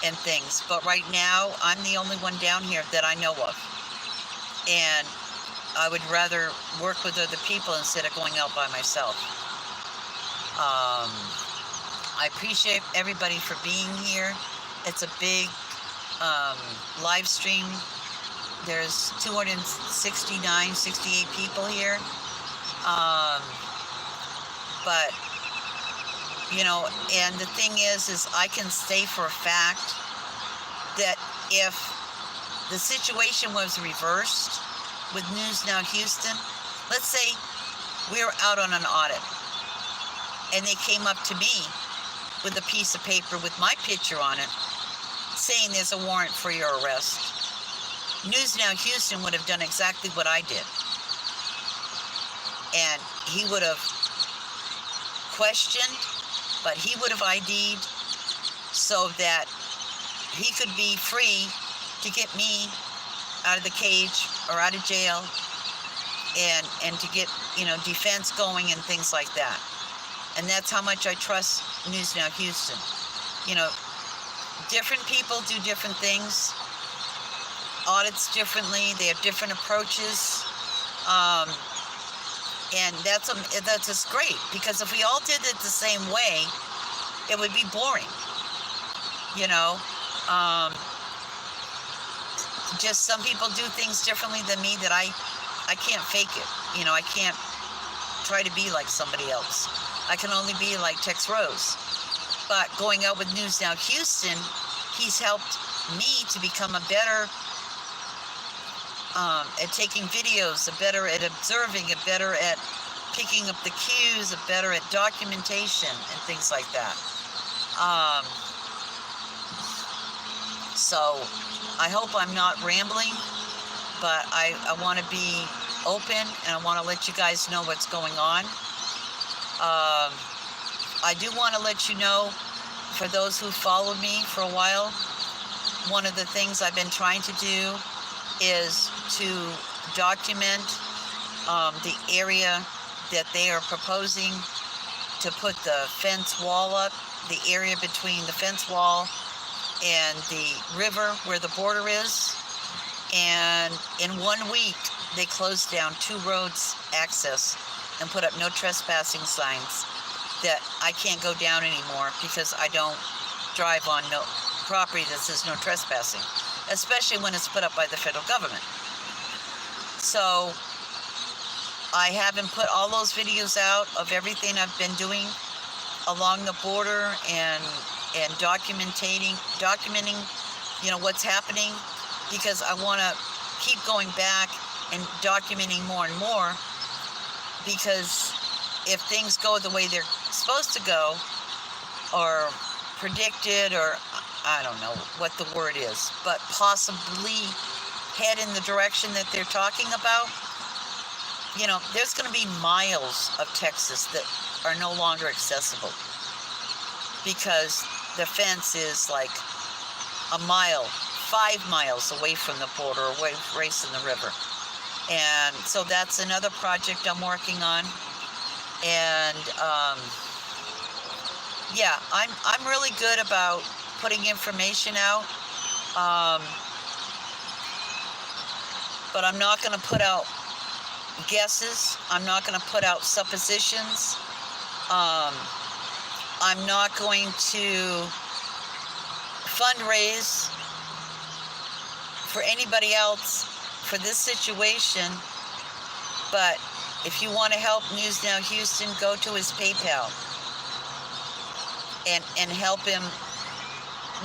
and things, but right now I'm the only one down here that I know of. And I would rather work with other people instead of going out by myself. I appreciate everybody for being here. It's a big live stream. There's 269, 68 people here. But, you know, and the thing is I can say for a fact that if the situation was reversed with News Now Houston, let's say we were out on an audit and they came up to me with a piece of paper with my picture on it saying there's a warrant for your arrest, News Now Houston would have done exactly what I did. And he would have questioned, but he would have ID'd so that he could be free to get me out of the cage or out of jail and to get, you know, defense going and things like that. And that's how much I trust News Now Houston. You know, different people do different things. Audits differently. They have different approaches. And that's just great, because if we all did it the same way, it would be boring. You know, just some people do things differently than me that I can't fake it. You know, I can't try to be like somebody else. I can only be like Tex Rose. But going out with News Now Houston, he's helped me to become a better at taking videos, a better at observing, a better at picking up the cues, a better at documentation and things like that. So I hope I'm not rambling, but I want to be open and I want to let you guys know what's going on. I do want to let you know, for those who followed me for a while, one of the things I've been trying to do is to document the area that they are proposing to put the fence wall up, the area between the fence wall and the river where the border is. And in 1 week, they closed down 2 roads access and put up no trespassing signs that I can't go down anymore because I don't drive on no property that says no trespassing, especially when it's put up by the federal government. So I haven't put all those videos out of everything I've been doing along the border and documenting, you know, what's happening, because I want to keep going back and documenting more and more, because if things go the way they're supposed to go, or predicted, or I don't know what the word is, but possibly head in the direction that they're talking about, you know, there's going to be miles of Texas that are no longer accessible because the fence is like a mile, 5 miles away from the border, away racing the river. And so that's another project I'm working on. And yeah, I'm really good about putting information out, but I'm not going to put out guesses. I'm not going to put out suppositions. I'm not going to fundraise for anybody else for this situation. But if you want to help News Now Houston, go to his PayPal and help him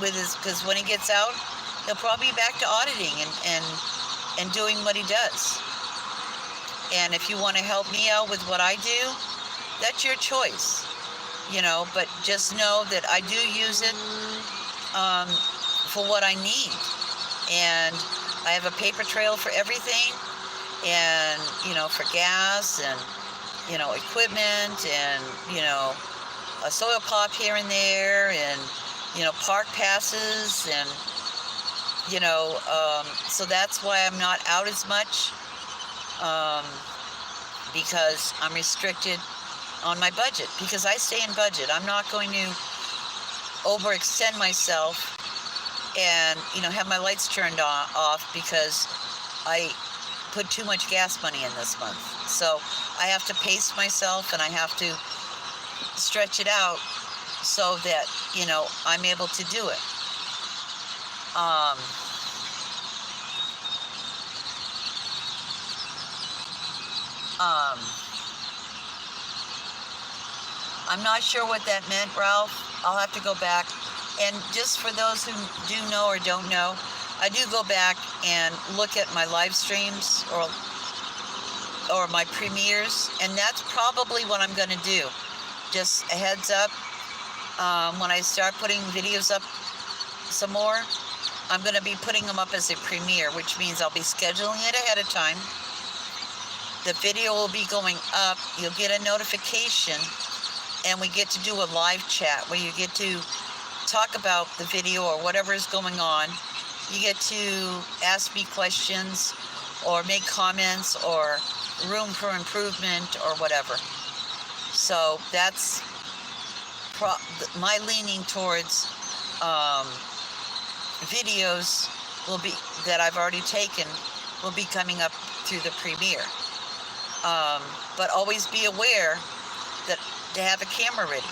with his, because when he gets out, he'll probably be back to auditing and doing what he does. And if you want to help me out with what I do, that's your choice, you know, but just know that I do use it for what I need. And I have a paper trail for everything, and, you know, for gas and, you know, equipment and, you know, a soil pop here and there, and, you know, park passes, and, you know, so that's why I'm not out as much, because I'm restricted on my budget, because I stay in budget. I'm not going to overextend myself and, you know, have my lights turned off because I put too much gas money in this month. So I have to pace myself, and I have to stretch it out so that, you know, I'm able to do it. I'm not sure what that meant, Ralph. I'll have to go back. And just for those who do know or don't know, I do go back and look at my live streams or my premieres, and that's probably what I'm going to do. Just a heads up, when I start putting videos up some more, I'm going to be putting them up as a premiere, which means I'll be scheduling it ahead of time. The video will be going up. You'll get a notification, and we get to do a live chat where you get to talk about the video or whatever is going on. You get to ask me questions or make comments or room for improvement or whatever. So that's my leaning towards videos will be that I've already taken will be coming up through the premiere. But always be aware that to have a camera ready.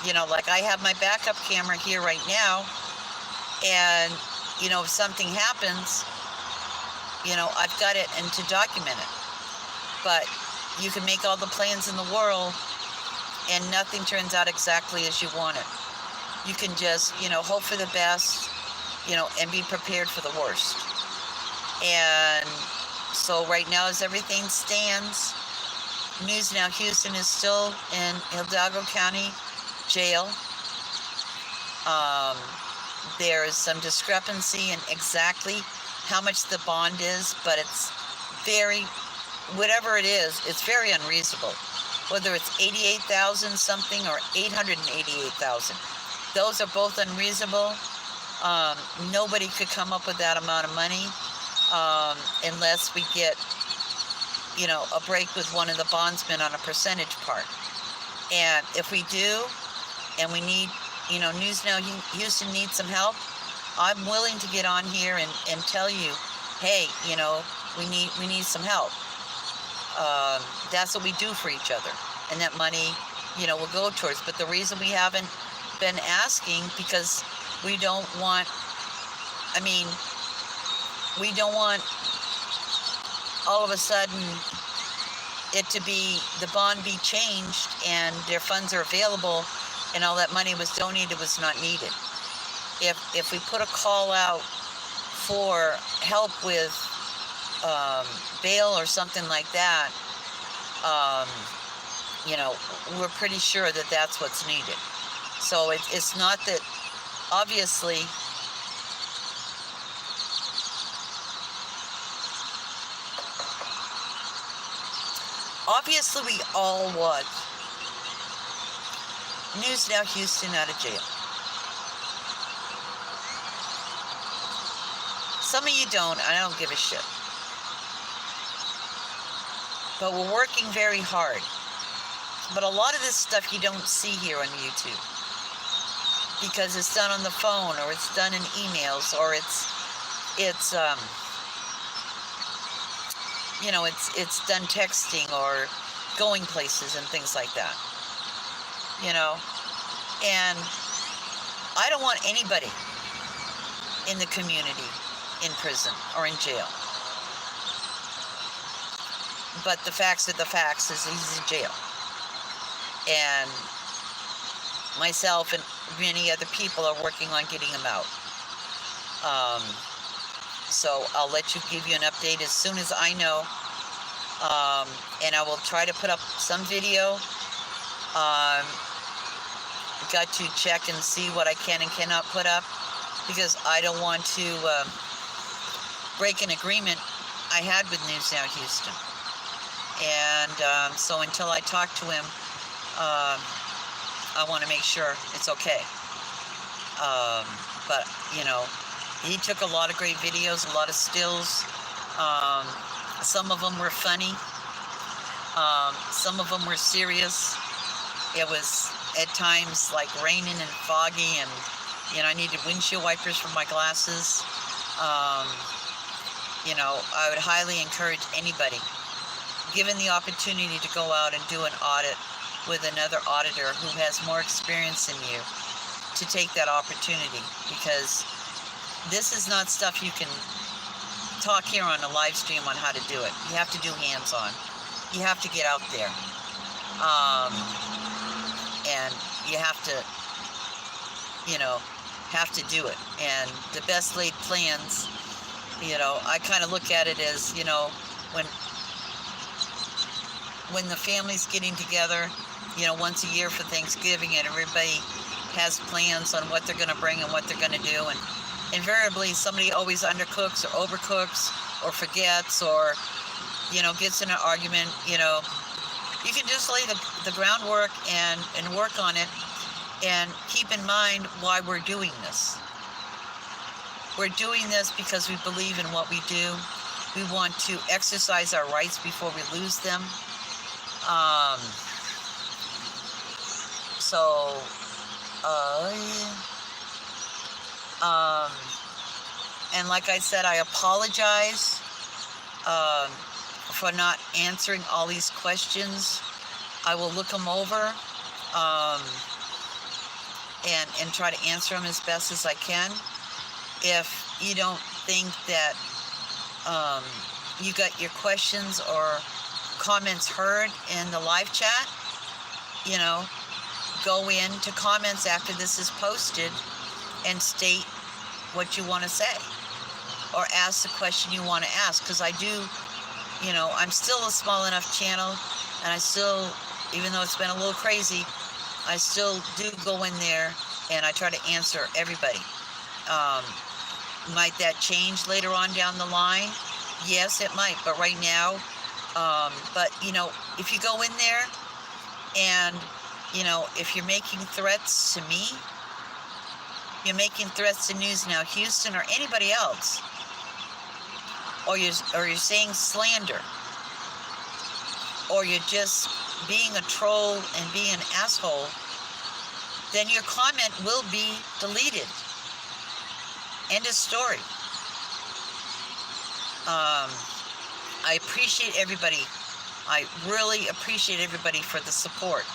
You know, like I have my backup camera here right now, and, you know, if something happens, you know, I've got it and to document it. But you can make all the plans in the world, and nothing turns out exactly as you want it. You can just, you know, hope for the best, you know, and be prepared for the worst. And so right now, as everything stands, News Now Houston is still in Hidalgo County Jail. There is some discrepancy in exactly how much the bond is, but it's very, whatever it is, it's very unreasonable. Whether it's 88,000 something or 888,000, those are both unreasonable. Nobody could come up with that amount of money unless we get, you know, a break with one of the bondsmen on a percentage part. And if we do, and we need, you know, News Now Houston needs some help, I'm willing to get on here and tell you, hey, you know, we need some help. That's what we do for each other, and that money, you know, will go towards. But the reason we haven't been asking, because we don't want, I mean, we don't want all of a sudden it to be, the bond be changed and their funds are available and all that money was donated was not needed. If we put a call out for help with bail or something like that, you know, we're pretty sure that that's what's needed. So it's not that, obviously, we all want News Now Houston out of jail. Some of you don't, I don't give a shit. But we're working very hard. But a lot of this stuff you don't see here on YouTube, because it's done on the phone, or it's done in emails, or it's you know, it's done texting or going places and things like that. You know, and I don't want anybody in the community in prison or in jail. But the facts are the facts, is he's in jail. And myself and many other people are working on getting him out. So I'll let you, give you an update as soon as I know. And I will try to put up some video. Got to check and see what I can and cannot put up, because I don't want to break an agreement I had with News Now Houston. And so until I talk to him, I want to make sure it's okay. But, you know, he took a lot of great videos, a lot of stills. Some of them were funny. Some of them were serious. It was at times like raining and foggy, and, you know, I needed windshield wipers for my glasses. I would highly encourage anybody, given the opportunity to go out and do an audit with another auditor who has more experience than you, to take that opportunity, because this is not stuff you can talk here on a live stream on how to do it. You have to do hands-on. You have to get out there. And you have to do it. And the best laid plans, I kind of look at it as, when the family's getting together, once a year for Thanksgiving, and everybody has plans on what they're going to bring and what they're going to do, and invariably somebody always undercooks or overcooks or forgets or, gets in an argument. You can just lay the groundwork and work on it, and keep in mind why we're doing this. We're doing this because we believe in what we do. We want to exercise our rights before we lose them. And like I said, I apologize for not answering all these questions. I will look them over and try to answer them as best as I can. If you don't think that you got your questions or comments heard in the live chat, go into comments after this is posted and state what you want to say, or ask the question you want to ask, because I do, I'm still a small enough channel, and I still, even though it's been a little crazy, I still do go in there and I try to answer everybody. Might that change later on down the line? Yes, it might, but right now, but if you go in there and, if you're making threats to me, you're making threats to News Now Houston or anybody else, or you're saying slander, or you're just being a troll and being an asshole, then your comment will be deleted. End of story. I appreciate everybody. I really appreciate everybody for the support.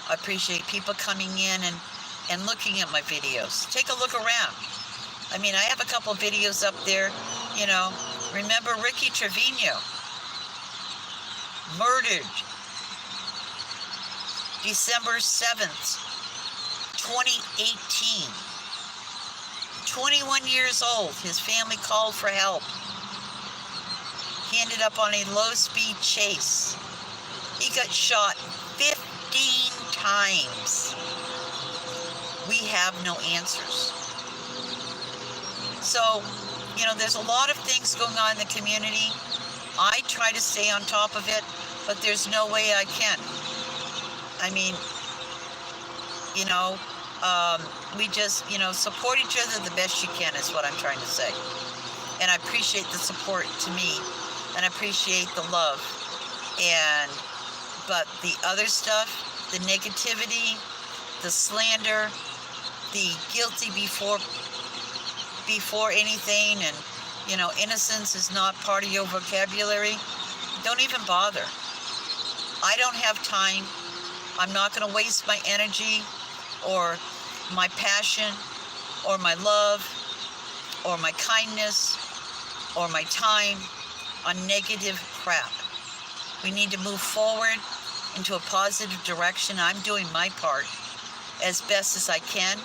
I appreciate people coming in and looking at my videos. Take a look around. I mean, I have a couple of videos up there, remember Ricky Trevino, murdered December 7th, 2018. 21 years old. His family called for help. He ended up on a low-speed chase. He got shot 15 times. We have no answers. So, there's a lot of things going on in the community. I try to stay on top of it, but there's no way I can. I mean, we just, support each other the best you can is what I'm trying to say. And I appreciate the support to me, and I appreciate the love. But the other stuff, the negativity, the slander, the guilty before anything, and, innocence is not part of your vocabulary, don't even bother. I don't have time. I'm not going to waste my energy or my passion or my love or my kindness or my time on negative crap. We need to move forward into a positive direction. I'm doing my part as best as I can.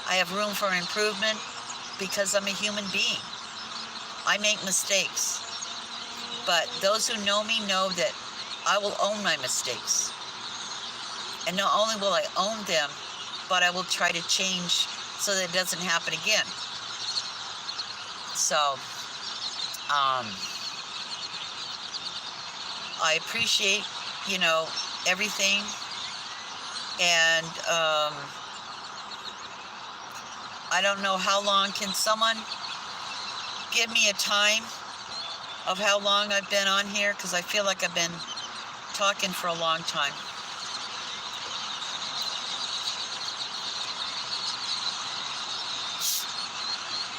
I have room for improvement because I'm a human being. I make mistakes. But those who know me know that I will own my mistakes. And not only will I own them, but I will try to change so that it doesn't happen again. So, I appreciate, everything. And I don't know how long. Can someone give me a time of how long I've been on here? Because I feel like I've been talking for a long time.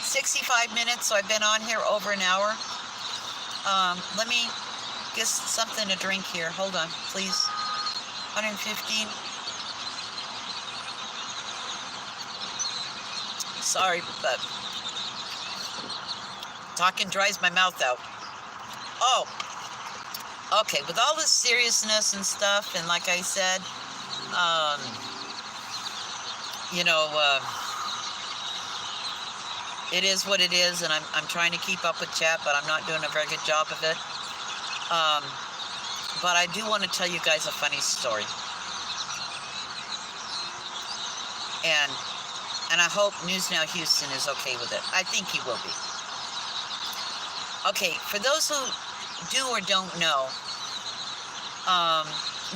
"65 minutes, so I've been on here over an hour. Let me get something to drink here. Hold on, please. 115. Sorry, but talking dries my mouth out. Oh, okay. With all this seriousness and stuff, and like I said, you know, it is what it is, and I'm trying to keep up with chat, but I'm not doing a very good job of it. But I do want to tell you guys a funny story, and I hope News Now Houston is okay with it. I think he will be. Okay, for those who do or don't know,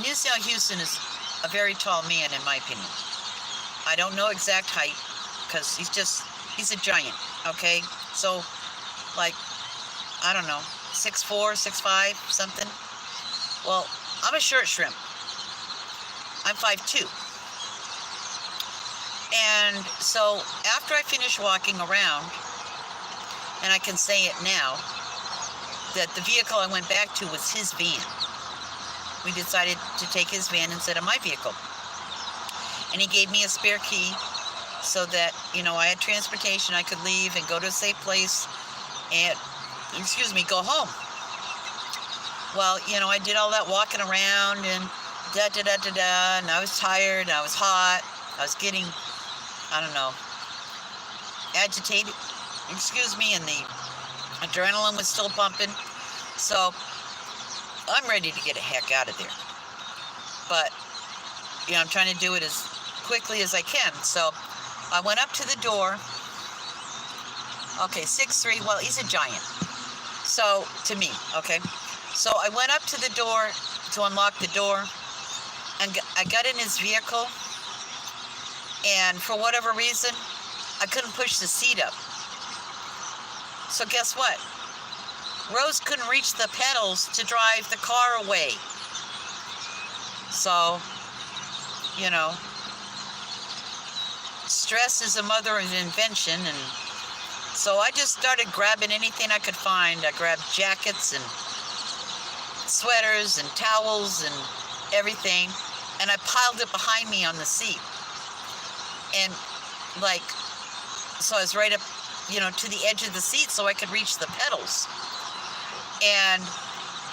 News Now Houston is a very tall man, in my opinion. I don't know exact height, because he's a giant, okay? So, like, I don't know, 6'4", 6'5", something. Well, I'm a short shrimp. I'm 5'2". And so, after I finished walking around, and I can say it now, that the vehicle I went back to was his van. We decided to take his van instead of my vehicle. And he gave me a spare key so that, you know, I had transportation. I could leave and go to a safe place and, go home. Well, you know, I did all that walking around and da-da-da-da-da, and I was tired, and I was hot. I was getting, I don't know, agitated, and the adrenaline was still pumping. So I'm ready to get the heck out of there. But, you know, I'm trying to do it as quickly as I can. So I went up to the door. Okay, 6'3", well, he's a giant. So, to me, okay. So I went up to the door to unlock the door, and I got in his vehicle, and for whatever reason, I couldn't push the seat up. So guess what? Rose couldn't reach the pedals to drive the car away. So, you know, stress is a mother of invention, and so I just started grabbing anything I could find. I grabbed jackets and sweaters and towels and everything, and I piled it behind me on the seat. And, like, so I was right up, you know, to the edge of the seat so I could reach the pedals. And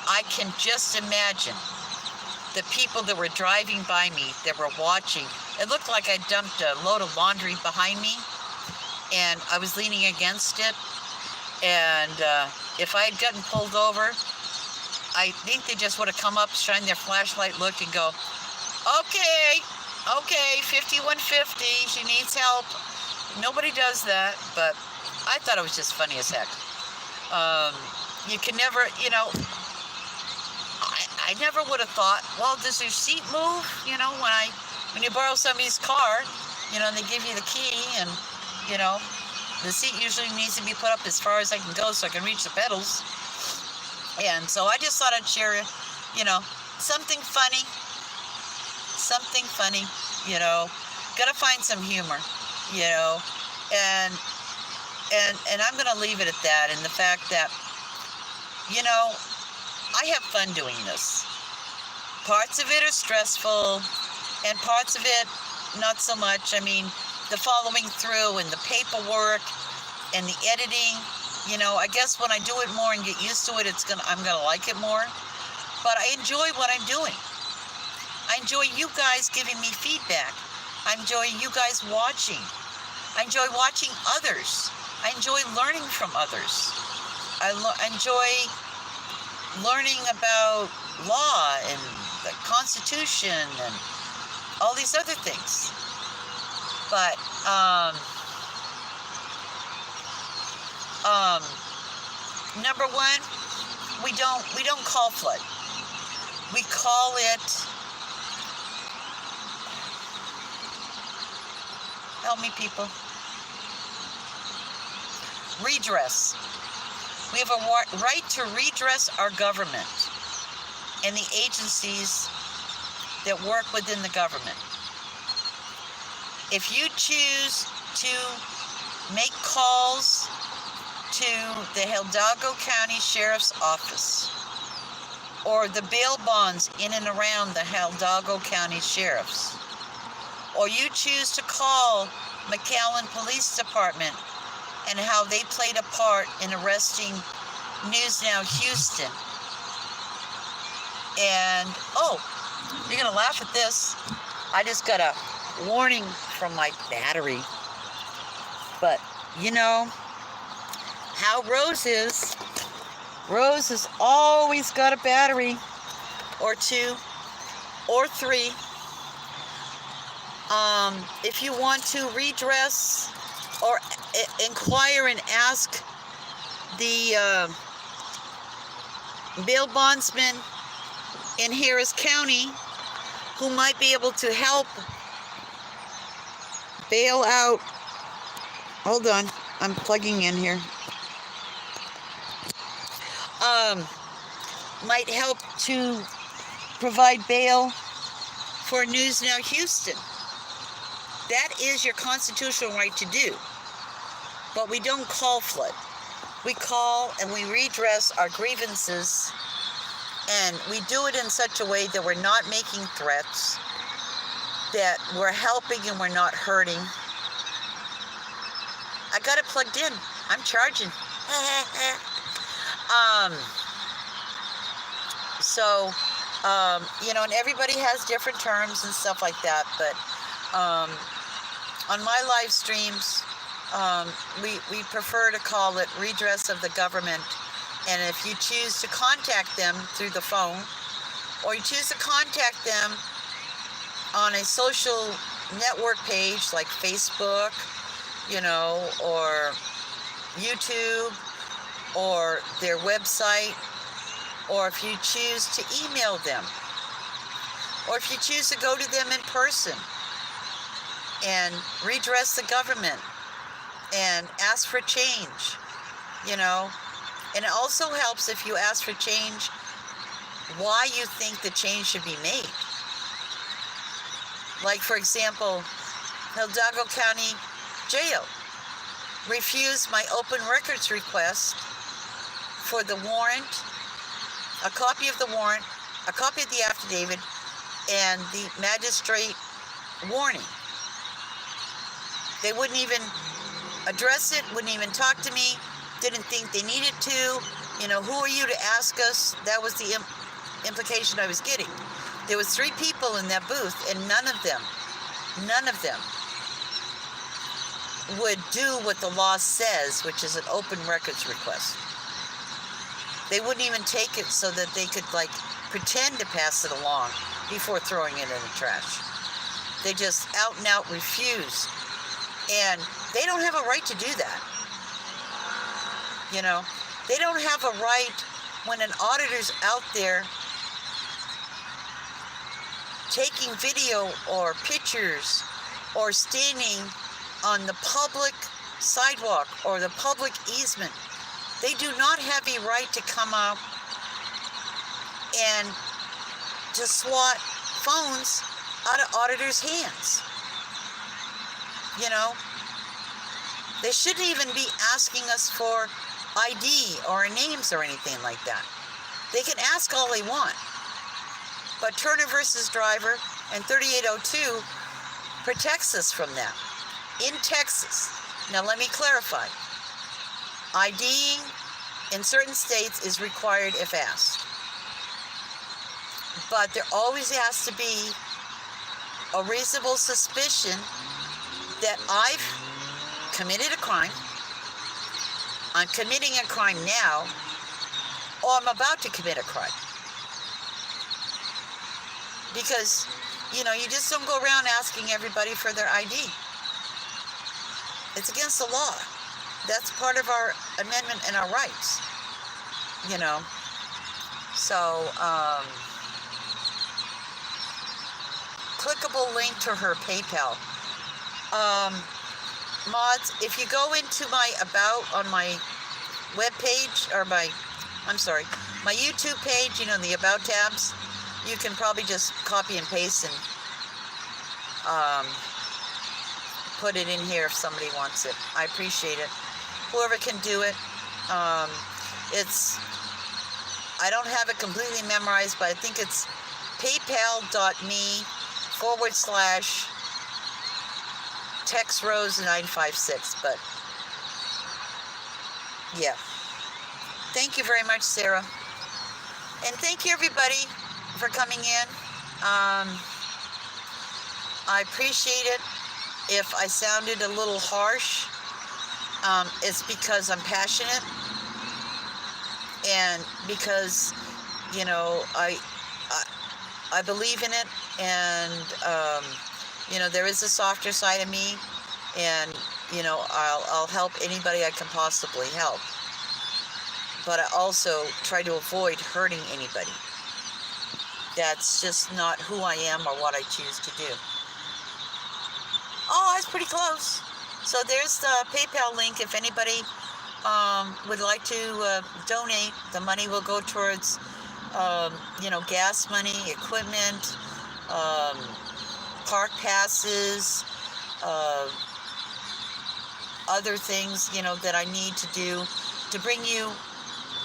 I can just imagine the people that were driving by me, that were watching. It looked like I dumped a load of laundry behind me, and I was leaning against it. And if I had gotten pulled over, I think they just would have come up, shine their flashlight, look, and go, okay, 5150, she needs help. Nobody does that, but I thought it was just funny as heck. You can never, you know, I never would have thought, well, does your seat move? You know, when you borrow somebody's car, you know, they give you the key, and, you know, the seat usually needs to be put up as far as I can go so I can reach the pedals. And so I just thought I'd share, you know, something funny, you know, gotta find some humor, you know, and I'm gonna leave it at that, and the fact that, you know, I have fun doing this. Parts of it are stressful, and parts of it not so much. I mean, the following through and the paperwork and the editing, you know, I guess when I do it more and get used to it, I'm gonna like it more. But I enjoy what I'm doing. I enjoy you guys giving me feedback. I enjoy you guys watching. I enjoy watching others. I enjoy learning from others. I enjoy learning about law and the Constitution and all these other things. But number one, we don't call flood. We call it, help me people, redress. We have a right to redress our government and the agencies that work within the government. If you choose to make calls to the Hidalgo County Sheriff's Office or the bail bonds in and around the Hidalgo County Sheriff's, or you choose to call McAllen Police Department and how they played a part in arresting News Now Houston. And, oh, you're going to laugh at this. I just got a warning from my battery. But, you know how Rose is. Rose has always got a battery or two or three. If you want to redress or inquire and ask the bail bondsman in Harris County who might be able to help bail out. Hold on, I'm plugging in here. Might help to provide bail for News Now Houston. That is your constitutional right to do. But we don't call flood. We call and we redress our grievances, and we do it in such a way that we're not making threats, that we're helping and we're not hurting. I got it plugged in. I'm charging. You know, and everybody has different terms and stuff like that, but on my live streams, we prefer to call it redress of the government. And if you choose to contact them through the phone, or you choose to contact them on a social network page like Facebook, you know, or YouTube, or their website, or if you choose to email them, or if you choose to go to them in person and redress the government and ask for change, you know. And it also helps if you ask for change, why you think the change should be made. Like, for example, Hidalgo County Jail refused my open records request for the warrant, a copy of the warrant, a copy of the affidavit, and the magistrate warning. They wouldn't even address it, wouldn't even talk to me, didn't think they needed to. You know, who are you to ask us? That was the implication I was getting. There was 3 people in that booth, and none of them would do what the law says, which is an open records request. They wouldn't even take it so that they could, like, pretend to pass it along before throwing it in the trash. They just out and out refused. And they don't have a right to do that. You know, they don't have a right when an auditor's out there taking video or pictures or standing on the public sidewalk or the public easement. They do not have a right to come up and to swat phones out of auditors' hands. You know, they shouldn't even be asking us for ID or names or anything like that. They can ask all they want. But Turner versus Driver and 3802 protects us from that. In Texas, now let me clarify, IDing in certain states is required if asked. But there always has to be a reasonable suspicion that I've committed a crime, I'm committing a crime now, or I'm about to commit a crime. Because, you know, you just don't go around asking everybody for their ID. It's against the law. That's part of our amendment and our rights, you know. So, clickable link to her PayPal. Mods, if you go into my About on my webpage, or my YouTube page, you know, the About tabs, you can probably just copy and paste and put it in here if somebody wants it. I appreciate it. Whoever can do it, It's, I don't have it completely memorized, but I think it's paypal.me/TexRose956. But yeah. Thank you very much, Sarah. And thank you, everybody, for coming in. I appreciate it. If I sounded a little harsh, it's because I'm passionate, and because, you know, I believe in it, and you know, there is a softer side of me, and you know, I'll help anybody I can possibly help, but I also try to avoid hurting anybody. That's just not who I am or what I choose to do. Oh, I was pretty close. So there's the PayPal link. If anybody would like to donate, the money will go towards, you know, gas money, equipment, park passes, other things, you know, that I need to do to bring you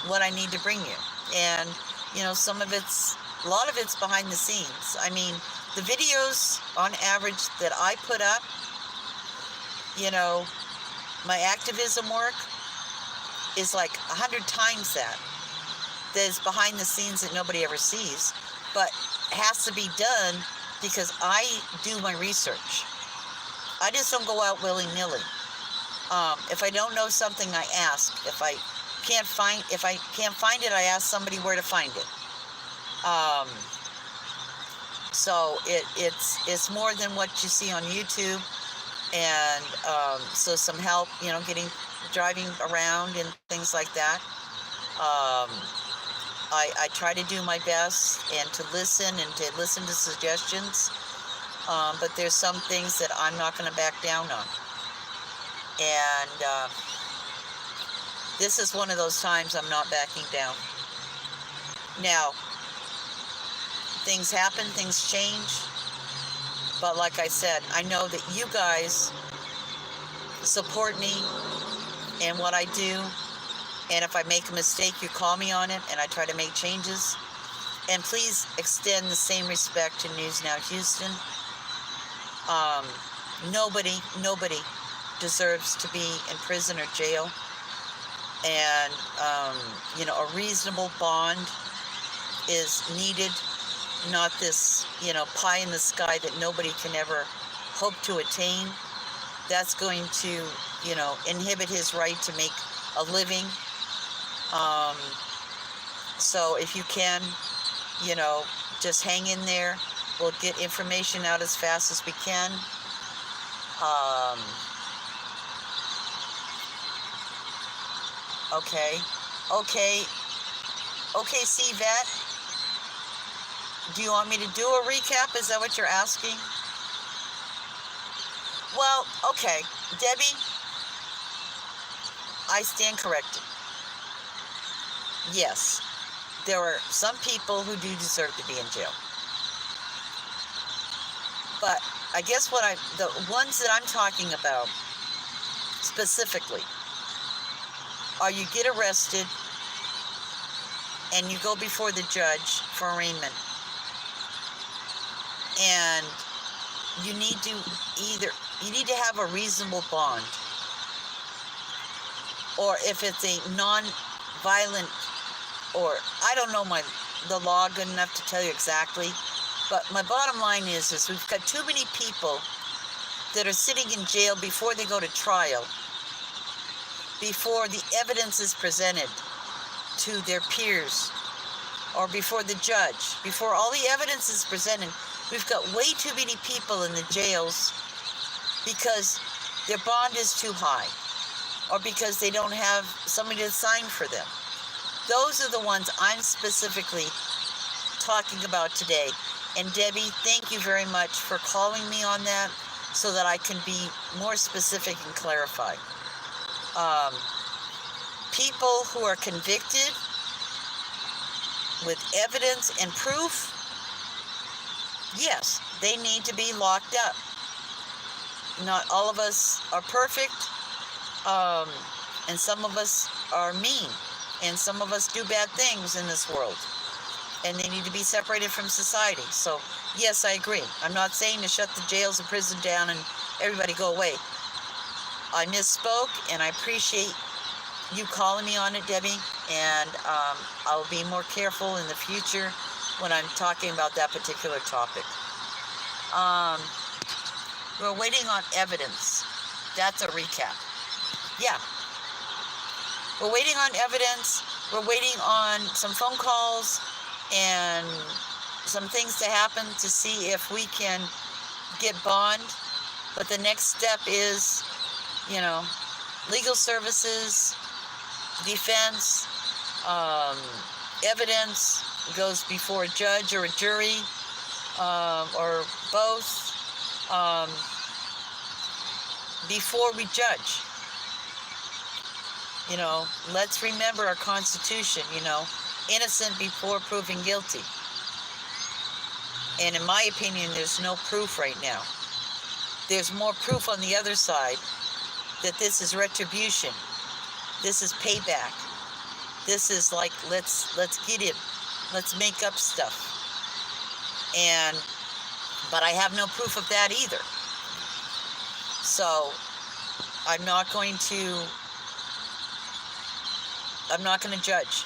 what I need to bring you. And, you know, a lot of it's behind the scenes. I mean, the videos on average that I put up, you know, my activism work is like 100 times that. There's behind the scenes that nobody ever sees, but has to be done because I do my research. I just don't go out willy-nilly. If I don't know something, I ask. If I can't find it, I ask somebody where to find it. So it's more than what you see on YouTube, and so some help, you know, driving around and things like that. I try to do my best and to listen to suggestions, but there's some things that I'm not going to back down on, and this is one of those times I'm not backing down. Now, things happen, things change, but like I said, I know that you guys support me in what I do, and if I make a mistake, you call me on it, and I try to make changes. And please extend the same respect to News Now Houston. Nobody deserves to be in prison or jail, and you know, a reasonable bond is needed, not this, you know, pie in the sky that nobody can ever hope to attain. That's going to, you know, inhibit his right to make a living. So if you can, you know, just hang in there. We'll get information out as fast as we can. Okay, C-Vet. Do you want me to do a recap? Is that what you're asking? Well, okay, Debbie, I stand corrected. Yes, there are some people who do deserve to be in jail. But I guess the ones that I'm talking about specifically are you get arrested and you go before the judge for arraignment, and you need to have a reasonable bond, or if it's a non-violent, or I don't know the law good enough to tell you exactly, but my bottom line is we've got too many people that are sitting in jail before they go to trial, before the evidence is presented to their peers, or before the judge, before all the evidence is presented. We've got way too many people in the jails because their bond is too high, or because they don't have somebody to sign for them. Those are the ones I'm specifically talking about today. And Debbie, thank you very much for calling me on that so that I can be more specific and clarify. People who are convicted with evidence and proof, yes, they need to be locked up. Not all of us are perfect. And some of us are mean. And some of us do bad things in this world. And they need to be separated from society. So, yes, I agree. I'm not saying to shut the jails and prison down and everybody go away. I misspoke, and I appreciate you calling me on it, Debbie. And I'll be more careful in the future when I'm talking about that particular topic. We're waiting on evidence. That's a recap. Yeah. We're waiting on evidence. We're waiting on some phone calls and some things to happen to see if we can get bond. But the next step is, legal services, defense, evidence goes before a judge or a jury, or both, before we judge. Let's remember our Constitution, innocent before proven guilty. And in my opinion, there's no proof right now. There's more proof on the other side that this is retribution. This is payback. This is like, let's get him. Let's make up stuff. But I have no proof of that either. So I'm not going to judge.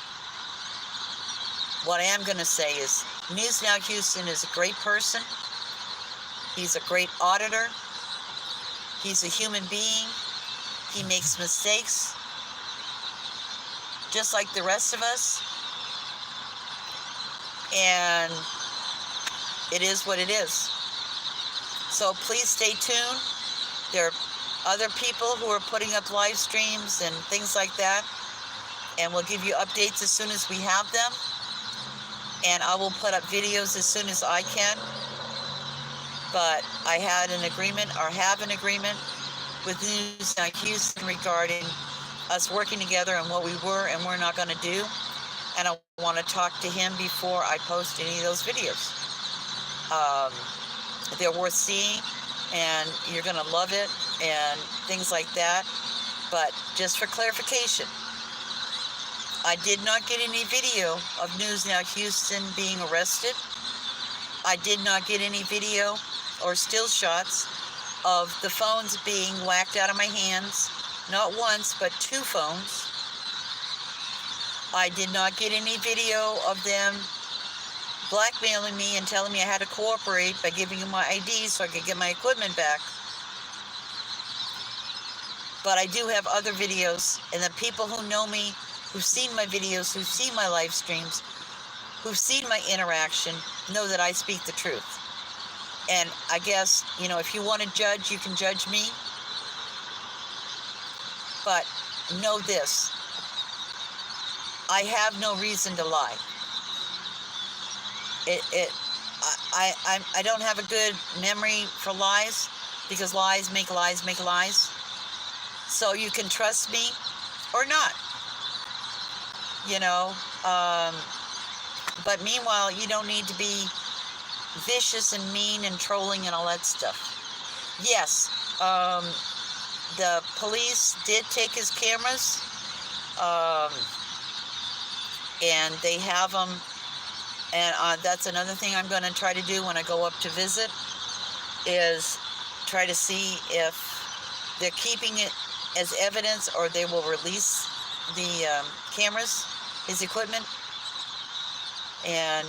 What I am going to say is News Now Houston is a great person. He's a great auditor. He's a human being. He makes mistakes, just like the rest of us. And it is what it is. So please stay tuned. There are other people who are putting up live streams and things like that. And we'll give you updates as soon as we have them. And I will put up videos as soon as I can. But I had an agreement, or have an agreement, with News Now Houston regarding us working together and what we were and we're not going to do. And I want to talk to him before I post any of those videos. They're worth seeing, and you're going to love it, and things like that. But just for clarification, I did not get any video of News Now Houston being arrested. I did not get any video or still shots of the phones being whacked out of my hands. Not once, but 2 phones. I did not get any video of them blackmailing me and telling me I had to cooperate by giving them my ID so I could get my equipment back. But I do have other videos, and the people who know me, who've seen my videos, who've seen my live streams, who've seen my interaction, know that I speak the truth. And I guess, if you want to judge, you can judge me. But know this. I have no reason to lie. I don't have a good memory for lies, because lies make lies make lies. So you can trust me or not. But meanwhile, you don't need to be vicious and mean and trolling and all that stuff. Yes, the police did take his cameras, and they have them. And that's another thing I'm going to try to do when I go up to visit, is try to see if they're keeping it as evidence or they will release the cameras, his equipment. And,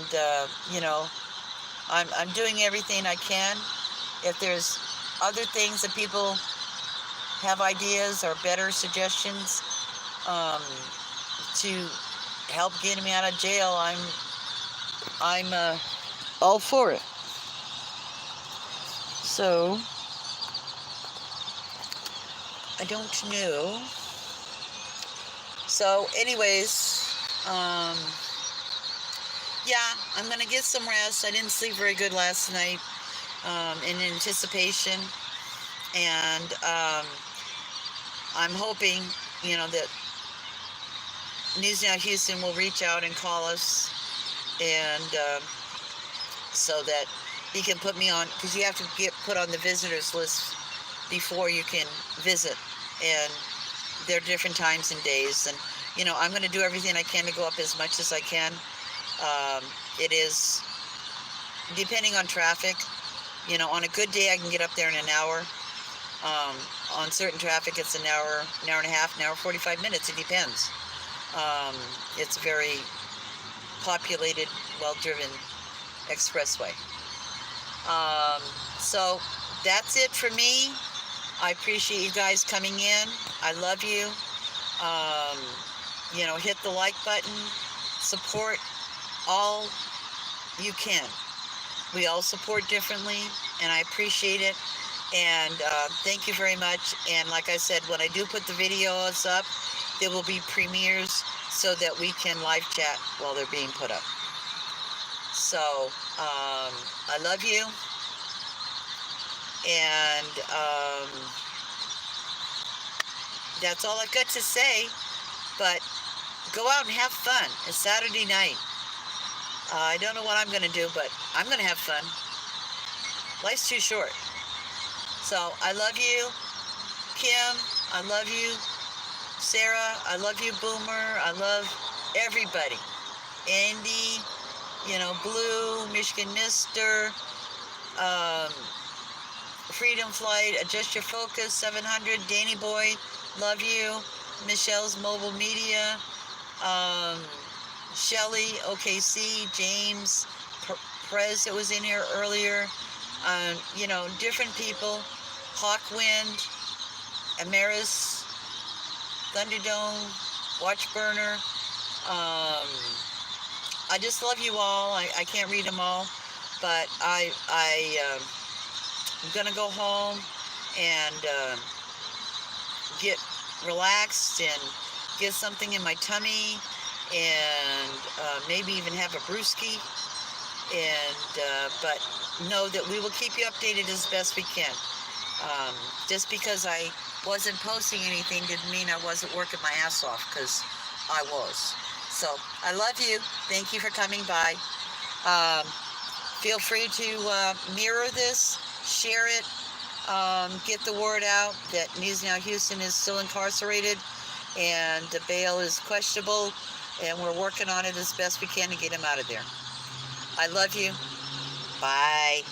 I'm doing everything I can. If there's other things that people have ideas or better suggestions to help get me out of jail, I'm all for it. So, I don't know. So, anyways, yeah, I'm going to get some rest. I didn't sleep very good last night in anticipation. And I'm hoping, that News Now Houston will reach out and call us, and so that he can put me on, because you have to get put on the visitors list before you can visit. And there are different times and days, and I'm going to do everything I can to go up as much as I can. It is depending on traffic. On a good day I can get up there in an hour. On certain traffic it's an hour and a half, an hour 45 minutes. It depends. It's a very populated, well-driven expressway. So that's it for me. I appreciate you guys coming in. I love you. Hit the like button. Support all you can. We all support differently, and I appreciate it. And thank you very much. And like I said, when I do put the videos up, there will be premieres so that we can live chat while they're being put up. So I love you. And that's all I've got to say. But go out and have fun. It's Saturday night. I don't know what I'm going to do, but I'm going to have fun. Life's too short. So I love you, Kim. I love you, Sarah. I love you, Boomer. I love everybody. Andy, Blue, Michigan Mister, Freedom Flight, Adjust Your Focus, 700, Danny Boy, love you, Michelle's Mobile Media, Shelly, OKC, James, Prez that was in here earlier, different people, Hawkwind, Amaris, Thunderdome, Watchburner. I just love you all. I can't read them all, but I'm going to go home and get relaxed and get something in my tummy, and maybe even have a brewski. And but know that we will keep you updated as best we can. Just because I wasn't posting anything didn't mean I wasn't working my ass off, because I was. So I love you. Thank you for coming by. Feel free to mirror this, share it, get the word out that News Now Houston is still incarcerated and the bail is questionable, and we're working on it as best we can to get him out of there. I love you. Bye.